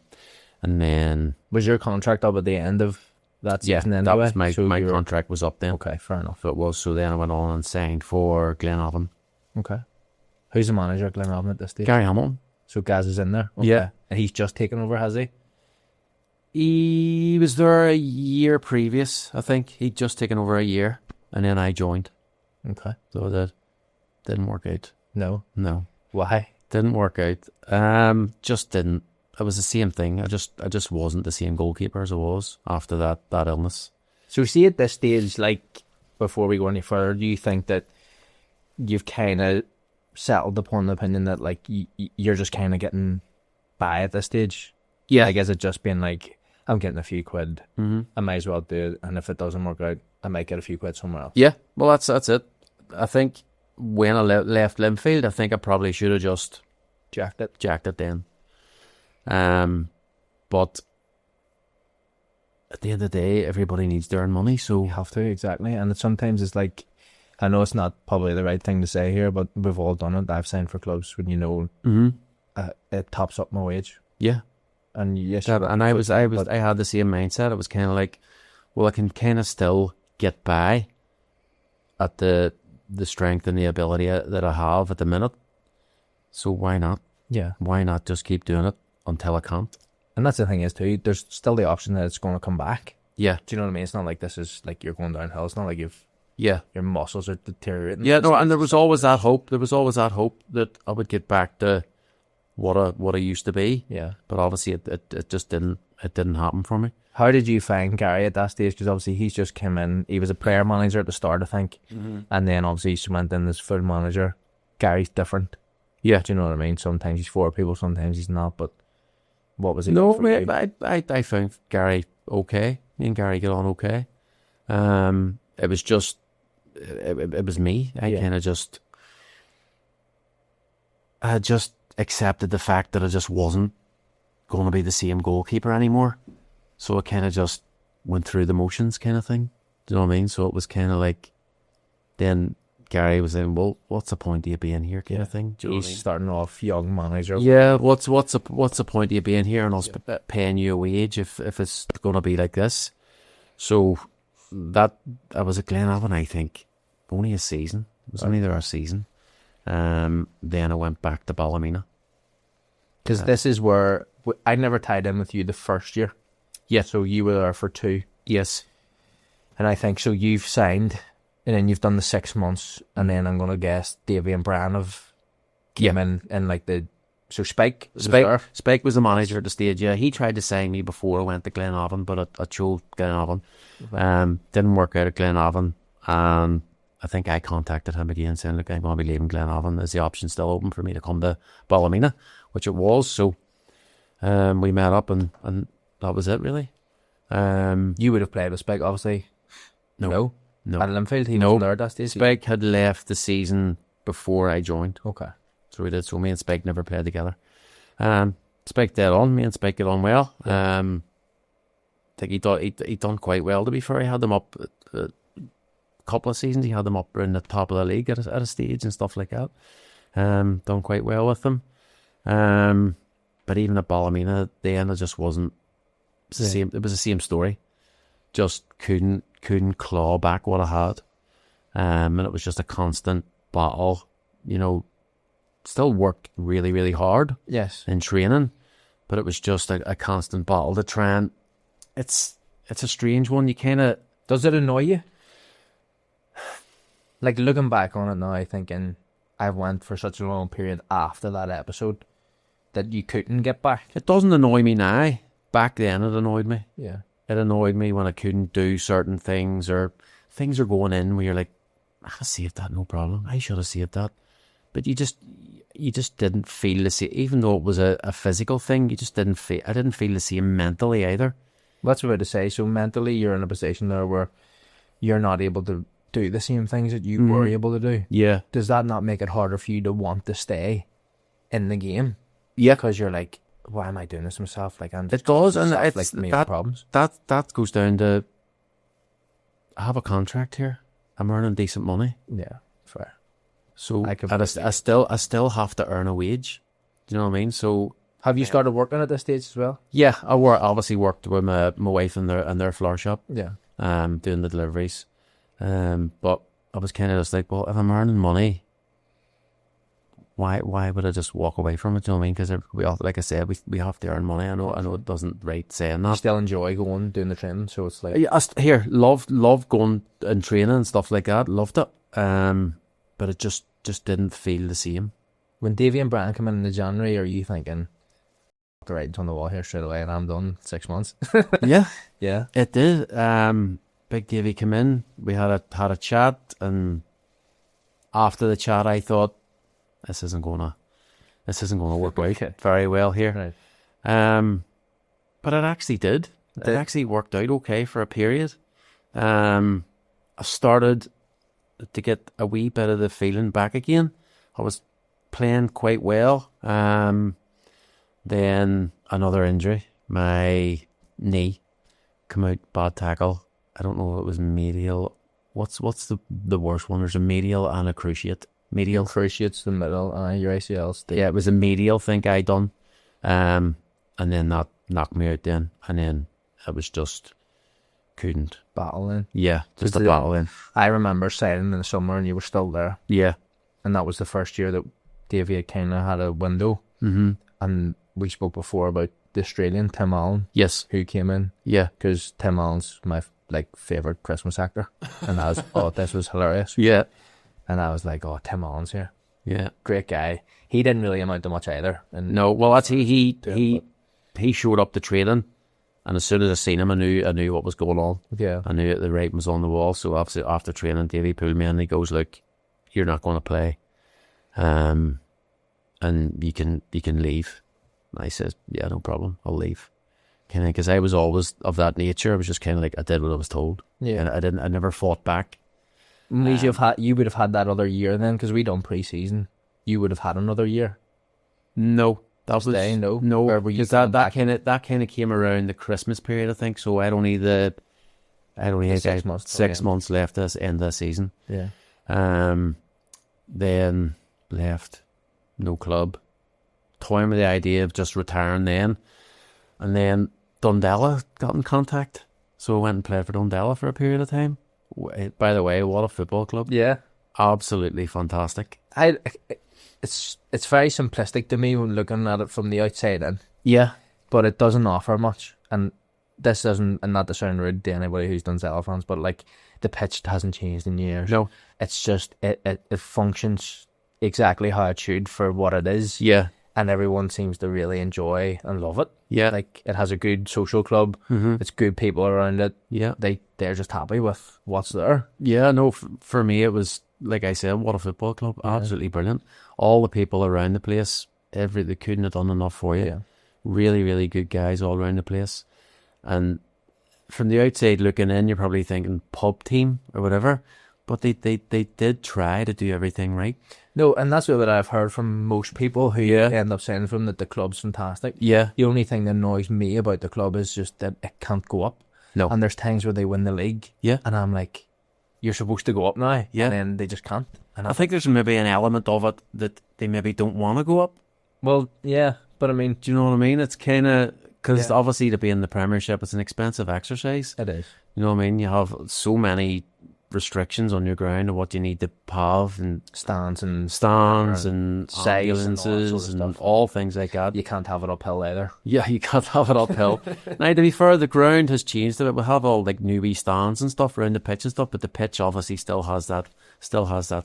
then... Was your contract up at the end of that season? Yeah, that was my contract was up then. Okay, fair enough. So it was. So then I went on and signed for Glenavon. Okay. Who's the manager at Glenavon at this stage? Gary Hamilton. So Gaz is in there? Okay. Yeah. And he's just taken over, has he? He was there a year previous, I think. He'd just taken over a year, and then I joined. Okay. So that didn't work out. No? Why? Didn't work out. Just didn't. It was the same thing. I just wasn't the same goalkeeper as I was after that illness. So see, at this stage, like, before we go any further, do you think that you've kind of settled upon the opinion that, like, you're just kind of getting by at this stage? Yeah. Like, is it just been like, I'm getting a few quid. I might as well do it. And if it doesn't work out, I might get a few quid somewhere else. Yeah, well, that's it. I think when I left Linfield, I think I probably should have just Jacked it. then. But at the end of the day, everybody needs to earn money, so You have to, exactly. And sometimes it's like, I know it's not probably the right thing to say here, but we've all done it. I've signed for clubs when it tops up my wage. yeah. And yes, And I had the same mindset. It was kind of like, well, I can kind of still get by at the strength and the ability that I have at the minute. So why not? Yeah. Why not just keep doing it until I can't? And that's the thing is too, there's still the option that it's going to come back. Yeah. Do you know what I mean? It's not like this is like you're going downhill. It's not like Yeah. your muscles are deteriorating. Yeah, no, and there was always that hope. There was always that hope that I would get back to what I used to be. Yeah. But obviously it just didn't happen for me. How did you find Gary at that stage? Because obviously he's just come in. He was a player manager at the start, I think. And then obviously he went in as full manager. Gary's different. Yeah. Do you know what I mean? Sometimes he's for people, sometimes he's not. But what was it? No, for you? I found Gary okay. Me and Gary get on okay. It was just, it was me. I just accepted the fact that I just wasn't going to be the same goalkeeper anymore. So I kind of just went through the motions kind of thing. Do you know what I mean? So it was kind of like, then Gary was saying, well, what's the point of you being here kind of thing? Do you know what I He's mean? starting off young manager. Yeah, what's the point of you being here and us paying you a wage if it's going to be like this? So that I was at Glenavon, I think, only a season. It was only there a season. Then I went back to Ballymena. Because this is where I never tied in with you the first year. Yeah. So you were there for 2. Yes. And I think so you've signed and then you've done the 6 months and then I'm going to guess Davy and Brian have came in like the... So Spike was the manager at the stage, yeah. He tried to sign me before I went to Glenavon, but I chose Glenavon. Didn't work out at Glenavon. And I think I contacted him again saying, look, I'm going to be leaving Glenavon. Is the option still open for me to come to Ballymena? Which it was. So we met up and that was it, really. You would have played with Spike, obviously. No. At Linfield, he wasn't there at that stage. Spike had left the season before I joined. Okay. So we did. So me and Spike never played together. Spike dead on. Me and Spike get on well. Yeah. I think he done quite well, to be fair. He had them up a couple of seasons. He had them up in the top of the league at a stage and stuff like that. Done quite well with them. But even at Ballymena, at the end, it just wasn't the same. It was the same story. Just couldn't claw back what I had. And it was just a constant battle, you know. Still worked really, really hard. Yes. In training, but it was just a constant battle to try and... It's a strange one. You kind of... Does it annoy you? Like, looking back on it now, thinking I went for such a long period after that episode that you couldn't get back. It doesn't annoy me now. Back then, it annoyed me. Yeah. It annoyed me when I couldn't do certain things, or things are going in where you're like, I saved that, no problem. I should have saved that. But you just didn't feel the same. Even though it was a physical thing, you just didn't feel... I didn't feel the same mentally either. That's what I was about to say. So mentally, you're in a position there where you're not able to do the same things that you were able to do. Yeah. Does that not make it harder for you to want to stay in the game? Yeah. Because you're like, why am I doing this myself? Like, I'm it does, and it's like me problems. That goes down to... I have a contract here. I'm earning decent money. Yeah, fair. So I still have to earn a wage. Do you know what I mean? So have you started working at this stage as well? Yeah, I obviously worked with my wife in their flower shop. Yeah. Doing the deliveries. But I was kind of just like, well, if I'm earning money, why would I just walk away from it? Do you know what I mean? Because we all, like I said, we have to earn money. I know it doesn't right saying that. You still enjoy going doing the training, so it's like love going and training and stuff like that. Loved it. But it just didn't feel the same. When Davy and Brian come in the January, are you thinking, the writing's on the wall here straight away and I'm done 6 months? Yeah. Yeah. It did. Big Davy came in, we had a chat, and after the chat I thought, this isn't gonna work out very well here. Right. But it actually did. it actually worked out okay for a period. I started to get a wee bit of the feeling back again. I was playing quite well. Then another injury. My knee come out, bad tackle. I don't know if it was medial. What's the worst one? There's a medial and a cruciate. Medial. Cruciate's the middle, your ACL's Yeah, it was a medial thing I done. And then that knocked me out then. And then I was just couldn't. battle in. Yeah, just a battle in. I remember sailing in the summer and you were still there. Yeah. And that was the first year that Davey had kind of had a window. Mm-hmm. And we spoke before about the Australian, Tim Allen, Yes. who came in. Yeah. Because Tim Allen's my favourite Christmas actor. And I was, this was hilarious. Yeah. And I was like, Tim Allen's here. Yeah. Great guy. He didn't really amount to much either. And No, well, that's he showed up to training, and as soon as I seen him, I knew what was going on. yeah. I knew that the writing was on the wall. So obviously after training, Davey pulled me in and he goes, "Look, you're not going to play, and you can leave." And I says, "Yeah, no problem, I'll leave." Kind of, because I was always of that nature. I was just kind of like, I did what I was told. Yeah. And I never fought back. You would have had that other year then, because we done pre-season. You would have had another year. No, that was Stay, no? no, Or were you because coming that back? kind of came around the Christmas period, I think. So I had only had 6 months. 6 months left this end of the season. Yeah. Then left, no club. Toying with the idea of just retiring then, and then Dundela got in contact, so I went and played for Dundela for a period of time. By the way, what a football club! Yeah. Absolutely fantastic. It's very simplistic to me when looking at it from the outside in, Yeah, but it doesn't offer much. And this doesn't, and not to sound rude to anybody who's done Zella fans, but like the pitch hasn't changed in years. no, It's just it functions exactly how it should for what it is. yeah, And everyone seems to really enjoy and love it. yeah, Like it has a good social club. mm-hmm. It's good people around it. yeah, They're just happy with what's there. yeah. No, for me it was, like I said, what a football club! Yeah. Absolutely brilliant. All the people around the place, they couldn't have done enough for you. Yeah. Really, really good guys all around the place. And from the outside looking in, you're probably thinking pub team or whatever, but they did try to do everything right. No, and that's what I've heard from most people who Yeah. end up saying from that the club's fantastic. Yeah. The only thing that annoys me about the club is just that it can't go up. No. And there's times where they win the league. Yeah. And I'm like, you're supposed to go up now. Yeah. And then they just can't. And I think there's maybe an element of it that they maybe don't want to go up. well, yeah, but I mean, Do you know what I mean? It's kind of, because Yeah. obviously to be in the Premiership, it's an expensive exercise. it is. You know what I mean? You have so many restrictions on your ground of what you need to have, and Stands and stands and size and all that ambulances sort of and stuff. all things like that. You can't have it uphill either. Yeah, you can't have it uphill. Now, to be fair, the ground has changed a bit. We have all like new wee stands and stuff around the pitch and stuff, but the pitch obviously still has that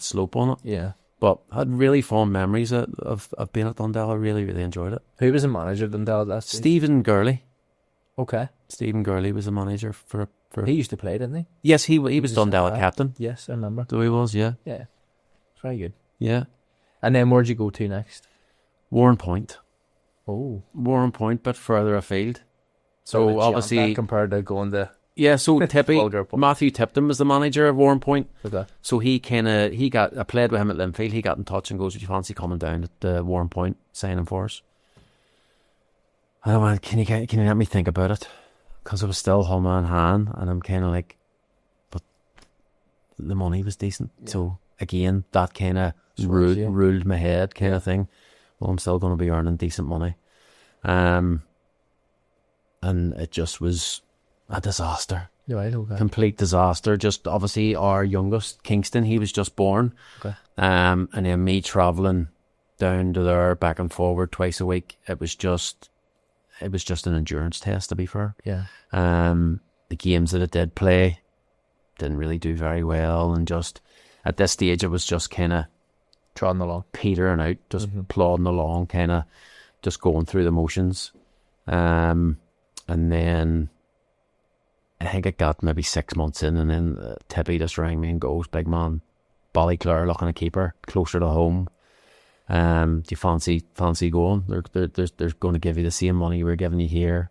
slope on it. Yeah. But I had really fond memories of being at Dundela. Really, really enjoyed it. Who was the manager of Dundela last season? Stephen Gurley. Okay. Stephen Gurley was the manager for. He used to play, didn't he? Yes, he was was Dundela centre-back. captain. Yes, I remember. So he was, yeah, Yeah. It's very good. yeah. And then where'd you go to next? Warren Point, Oh. bit further afield. Bit of So a jump obviously, back compared to going to yeah. So Tippy, Vulgar point. Matthew Tipton was the manager of Warren Point. okay. So I played with him at Linfield. He got in touch and goes, "Would you fancy coming down at the Warren Point signing for us?" I went, "Can you let me think about it?" Because I was still home in hand, and I'm kind of like, but the money was decent. Yeah. So again, that kind of Swerves you. ruled my head, kind Yeah. of thing. Well, I'm still going to be earning decent money, and it just was a disaster. Yeah, right, okay. Complete disaster. Just obviously our youngest, Kingston, he was just born. Okay. And then me travelling down to there, back and forward twice a week. It was just an endurance test, to be fair. Yeah. The games that I did play didn't really do very well, and just at this stage I was just kind of Trotting along. petering out, just Mhm. plodding along, kind of just going through the motions. And then I think it got maybe 6 months in, and then Tippy just rang me and goes, "Big man, Ballyclare looking a keeper closer to home. Do you fancy going? They're going to give you the same money we were giving you here,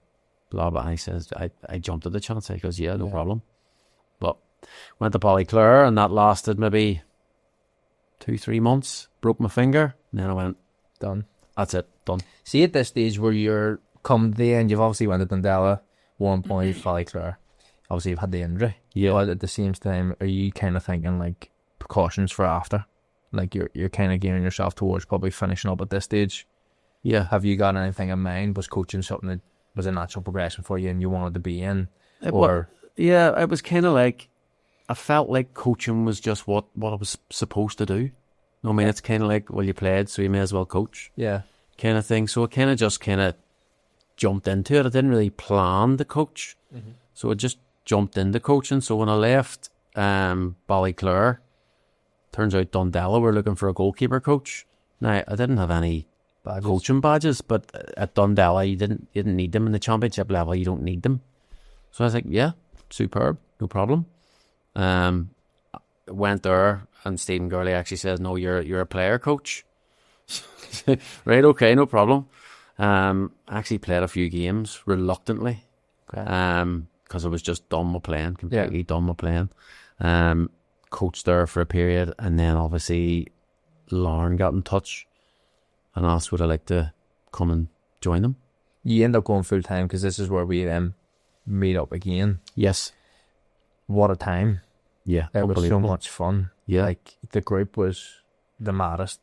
blah, blah. And he says, I jumped at the chance. He goes, yeah, no problem. But went to Ballyclare, and that lasted maybe 2-3 months. Broke my finger. And then I went, Done. that's it, done. See, at this stage where you're come to the end, you've obviously went to Dundela, 1 point, Ballyclare. Obviously, you've had the injury. Yeah. But at the same time, are you kind of thinking like precautions for after? Like you're kind of gearing yourself towards probably finishing up at this stage. Yeah. Have you got anything in mind? Was coaching something that was a natural progression for you and you wanted to be in? It was kind of like, I felt like coaching was just what I was supposed to do. I mean, it's kind of like, well, you played, so you may as well coach. Yeah. Kind of thing. So I kind of just jumped into it. I didn't really plan to coach. Mm-hmm. So I just jumped into coaching. So when I left Ballyclare, turns out Dundela were looking for a goalkeeper coach. Now, I didn't have any coaching badges, but at Dundela, you didn't need them. In the championship level, you don't need them. So I was like, yeah, superb, no problem. Went there, and Stephen Gurley actually says, no, you're a player coach. Right, okay, no problem. Actually played a few games reluctantly. Okay. Because I was just done with playing, completely done with playing. Coached there for a period, and then obviously Lauren got in touch and asked would I like to come and join them. You end up going full time because this is where we meet up again. Yes. What a time. Yeah. It was so much fun. Yeah. Like the group was the maddest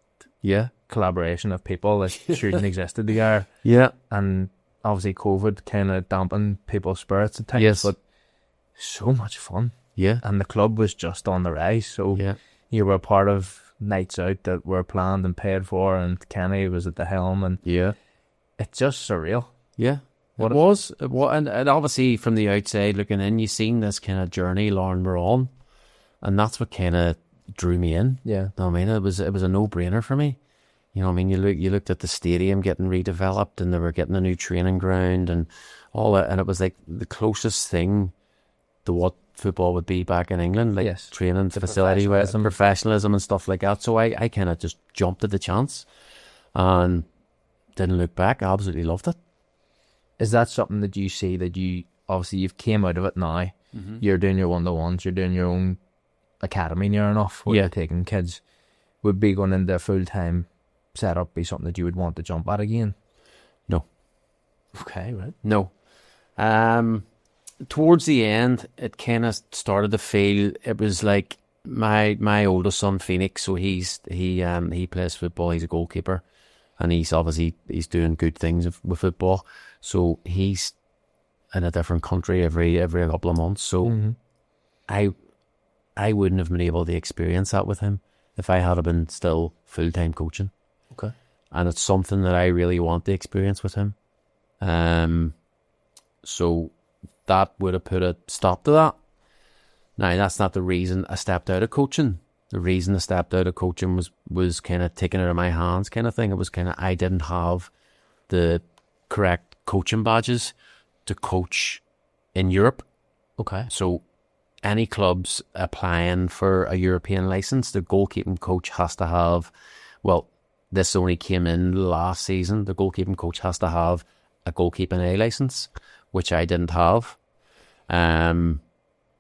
collaboration of people that shouldn't existed together. Yeah. And obviously COVID kind of dampened people's spirits at times. Yes. But so much fun. Yeah. And the club was just on the rise. So you were part of nights out that were planned and paid for, and Kenny was at the helm, and it's just surreal. Yeah. It was, and obviously from the outside looking in, you seen this kind of journey Lauren were on, and that's what kind of drew me in. Yeah. I mean, it was a no-brainer for me. You know what I mean? You looked at the stadium getting redeveloped, and they were getting a new training ground and all that, and it was like the closest thing to what football would be back in England, like training facility with and professionalism and stuff like that. So I kind of just jumped at the chance and didn't look back. I absolutely loved it. Is that something that you see that you, obviously you've came out of it now, you're doing your one-to-ones, you're doing your own academy near enough, where you're taking kids, would be going into a full-time setup be something that you would want to jump at again? No. Okay, right. No. Towards the end, it kind of started to feel, it was like my oldest son, Phoenix, so he plays football, he's a goalkeeper, and he's doing good things with football. So he's in a different country every couple of months. So I wouldn't have been able to experience that with him if I had been still full-time coaching. Okay. And it's something that I really want to experience with him. So that would have put a stop to that. Now, that's not the reason I stepped out of coaching. The reason I stepped out of coaching was kind of taking it out of my hands kind of thing. It was kind of, I didn't have the correct coaching badges to coach in Europe. Okay. So any clubs applying for a European license, the goalkeeping coach has to have, well, this only came in last season, the goalkeeping coach has to have a goalkeeping A license, which I didn't have.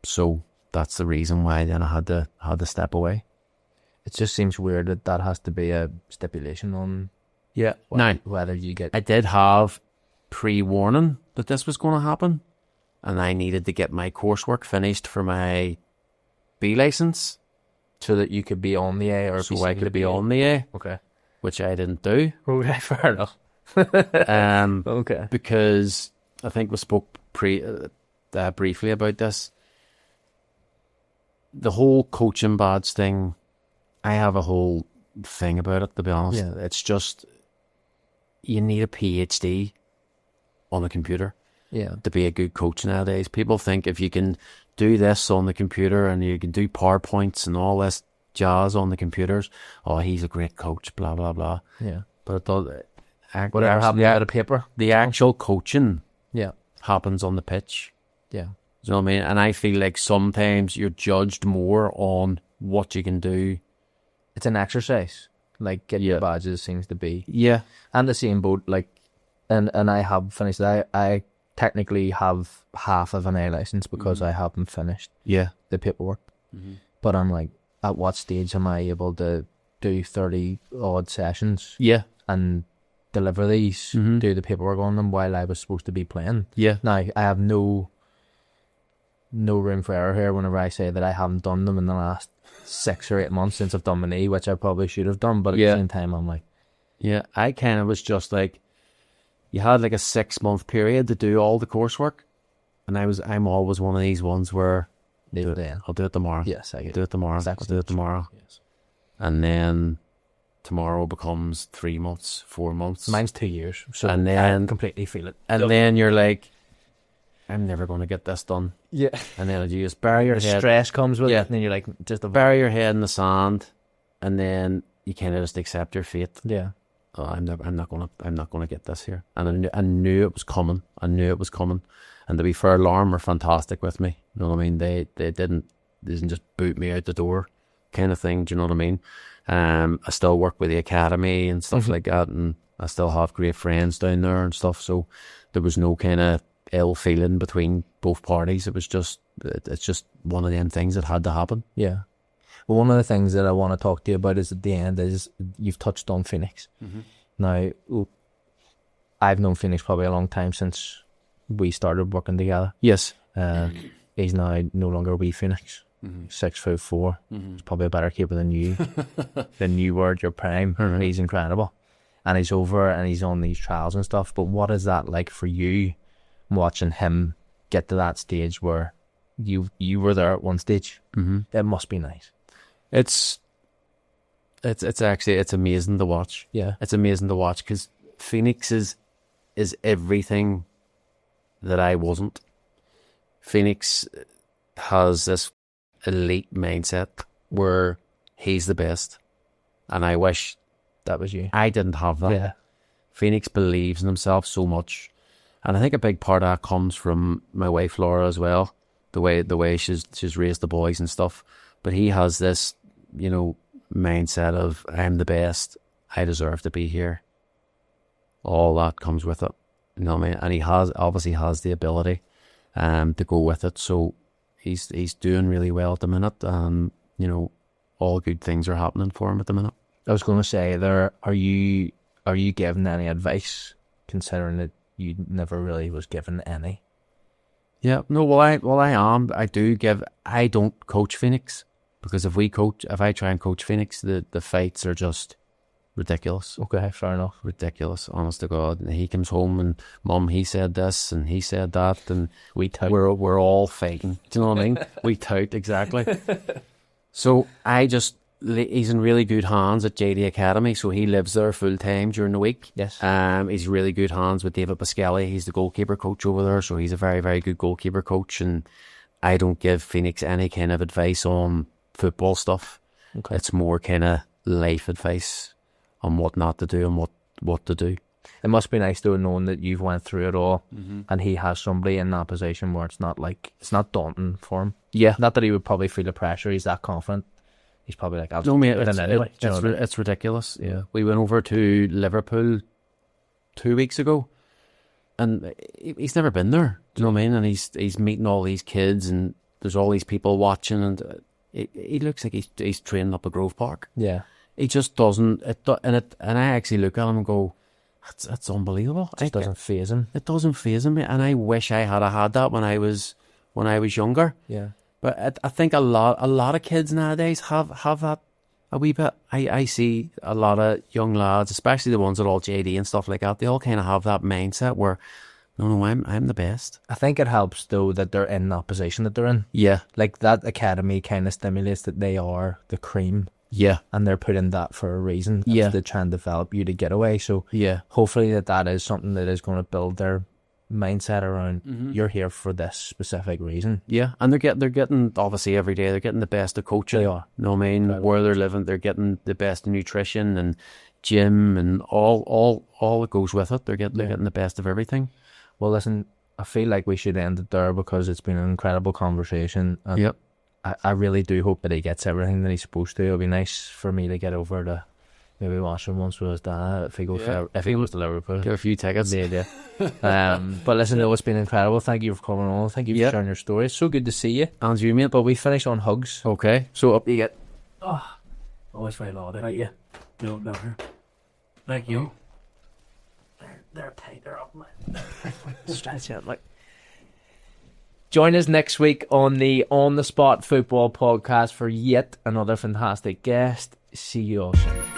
So that's the reason why then I had to step away. It just seems weird that has to be a stipulation on whether you get... I did have pre-warning that this was going to happen, and I needed to get my coursework finished for my B license. So that you could be on the A, or so I could be on the A. Okay. Which I didn't do. Okay, fair enough. Okay. Because I think we spoke briefly about this. The whole coaching badge thing, I have a whole thing about it, to be honest. Yeah. It's just, you need a PhD on a computer to be a good coach nowadays. People think if you can do this on the computer and you can do PowerPoints and all this jazz on the computers, oh, he's a great coach, blah, blah, blah. Yeah. But it does... Whatever happens out of paper. The actual coaching Yeah. happens on the pitch. Yeah. You know what I mean? And I feel like sometimes you're judged more on what you can do. It's an exercise. Like, getting your badges seems to be. Yeah. And the same boat, like, and I have finished that. I technically have half of an A license because I haven't finished Yeah. the paperwork. But I'm like, at what stage am I able to do 30 odd sessions Yeah. and deliver these, do the paperwork on them while I was supposed to be playing? Yeah. Now, I have no room for error here whenever I say that I haven't done them in the last 6 or 8 months since I've done my knee, which I probably should have done, but at the same time I'm like, yeah, I kind of was just like, you had like a 6-month period to do all the coursework, and I'm always one of these ones where I'll do it tomorrow. yes, I I'll do it tomorrow. Exactly. I'll do it tomorrow. Yes. And then tomorrow becomes 3 months, 4 months. Mine's 2 years, so And then- I completely feel it. And then you're like, I'm never going to get this done. Yeah. And then you just bury your The head. stress comes with Yeah. it, and then you're like, just Bury your head in the sand, and then you kind of just accept your fate. yeah. Oh, I'm not gonna get this here. And I knew it was coming. And to be fair, Lauren were fantastic with me. You know what I mean? They didn't just boot me out the door, kind of thing. Do you know what I mean? I still work with the academy and stuff like that, and I still have great friends down there and stuff. So there was no kind of ill feeling between both parties. It was just it's just one of them things that had to happen. Yeah. Well, one of the things that I want to talk to you about is at the end is you've touched on Phoenix. Now, I've known Phoenix probably a long time since we started working together. Yes. He's now no longer wee Phoenix. 6'4". He's probably a better keeper than you. Than you were at your prime. He's incredible. And he's over and he's on these trials and stuff. But what is that like for you, watching him get to that stage where you were there at one stage? It must be nice. It's actually amazing to watch. Yeah. It's amazing to watch because Phoenix is everything that I wasn't. Phoenix has this elite mindset where he's the best, and I wish That was you. I didn't have that. Yeah. Phoenix believes in himself so much, and I think a big part of that comes from my wife Laura as well. The way she's raised the boys and stuff, but he has this, mindset of I'm the best, I deserve to be here. All that comes with it, you know what I mean? And he obviously has the ability to go with it. So he's doing really well at the minute, and all good things are happening for him at the minute. I was going to say, are you giving any advice, considering that you never really was given any? Yeah, no, well I am. I don't coach Phoenix, because if I try and coach Phoenix, the fights are just ridiculous. Okay, fair enough. Ridiculous, honest to God. And he comes home and Mum, he said this and he said that, and We tout. we're all fighting. Do you know what I mean? We tout, exactly. So he's in really good hands at JD Academy, so he lives there full time during the week. Yes. He's really good hands with David Pascali. He's the goalkeeper coach over there, so he's a very, very good goalkeeper coach. And I don't give Phoenix any kind of advice on football stuff. Okay. It's more kind of life advice on what not to do and what to do. It must be nice though, knowing that you've went through it all, and he has somebody in that position where it's not daunting for him. Yeah. Not that he would probably feel the pressure. He's that confident. He's probably like, No, mate, anyway. it's ridiculous. Yeah. We went over to Liverpool 2 weeks ago, and he's never been there. Do you know what I mean? And he's meeting all these kids, and there's all these people watching, and he looks like he's training up a Grove Park. Yeah. He just doesn't. And I actually look at him and go, that's unbelievable. It just doesn't faze him. It doesn't faze him, and I wish I had that when I was younger. Yeah. But I think a lot of kids nowadays have that a wee bit. I see a lot of young lads, especially the ones that are all JD and stuff like that, they all kind of have that mindset where, no, I'm the best. I think it helps though that they're in that position that they're in. Yeah. Like that academy kind of stimulates that they are the cream. Yeah. And they're put in that for a reason. Yeah. To try and develop you to get away. So yeah, hopefully that is something that is going to build their mindset around you're here for this specific reason. Yeah, and they're getting obviously every day they're getting the best of coaching. They are. You know what I mean? Incredible. Where they're living, they're getting the best of nutrition and gym and all that goes with it. They're getting the best of everything. Well, listen, I feel like we should end it there because it's been an incredible conversation. And yep. I really do hope that he gets everything that he's supposed to. It'll be nice for me to get over to maybe watch him once with his dad if he goes to Liverpool. Get a few tickets. Yeah. But listen, it's been incredible. Thank you for coming on. Thank you for sharing your story. It's so good to see you. And you, mate. But we finish on hugs. Okay. So up you get. Oh, always very loud. Thank you. No, never. Thank you. They're tight. They're up, man. Stretch out like. Join us next week on the On the Spot Football Podcast for yet another fantastic guest. See you all soon.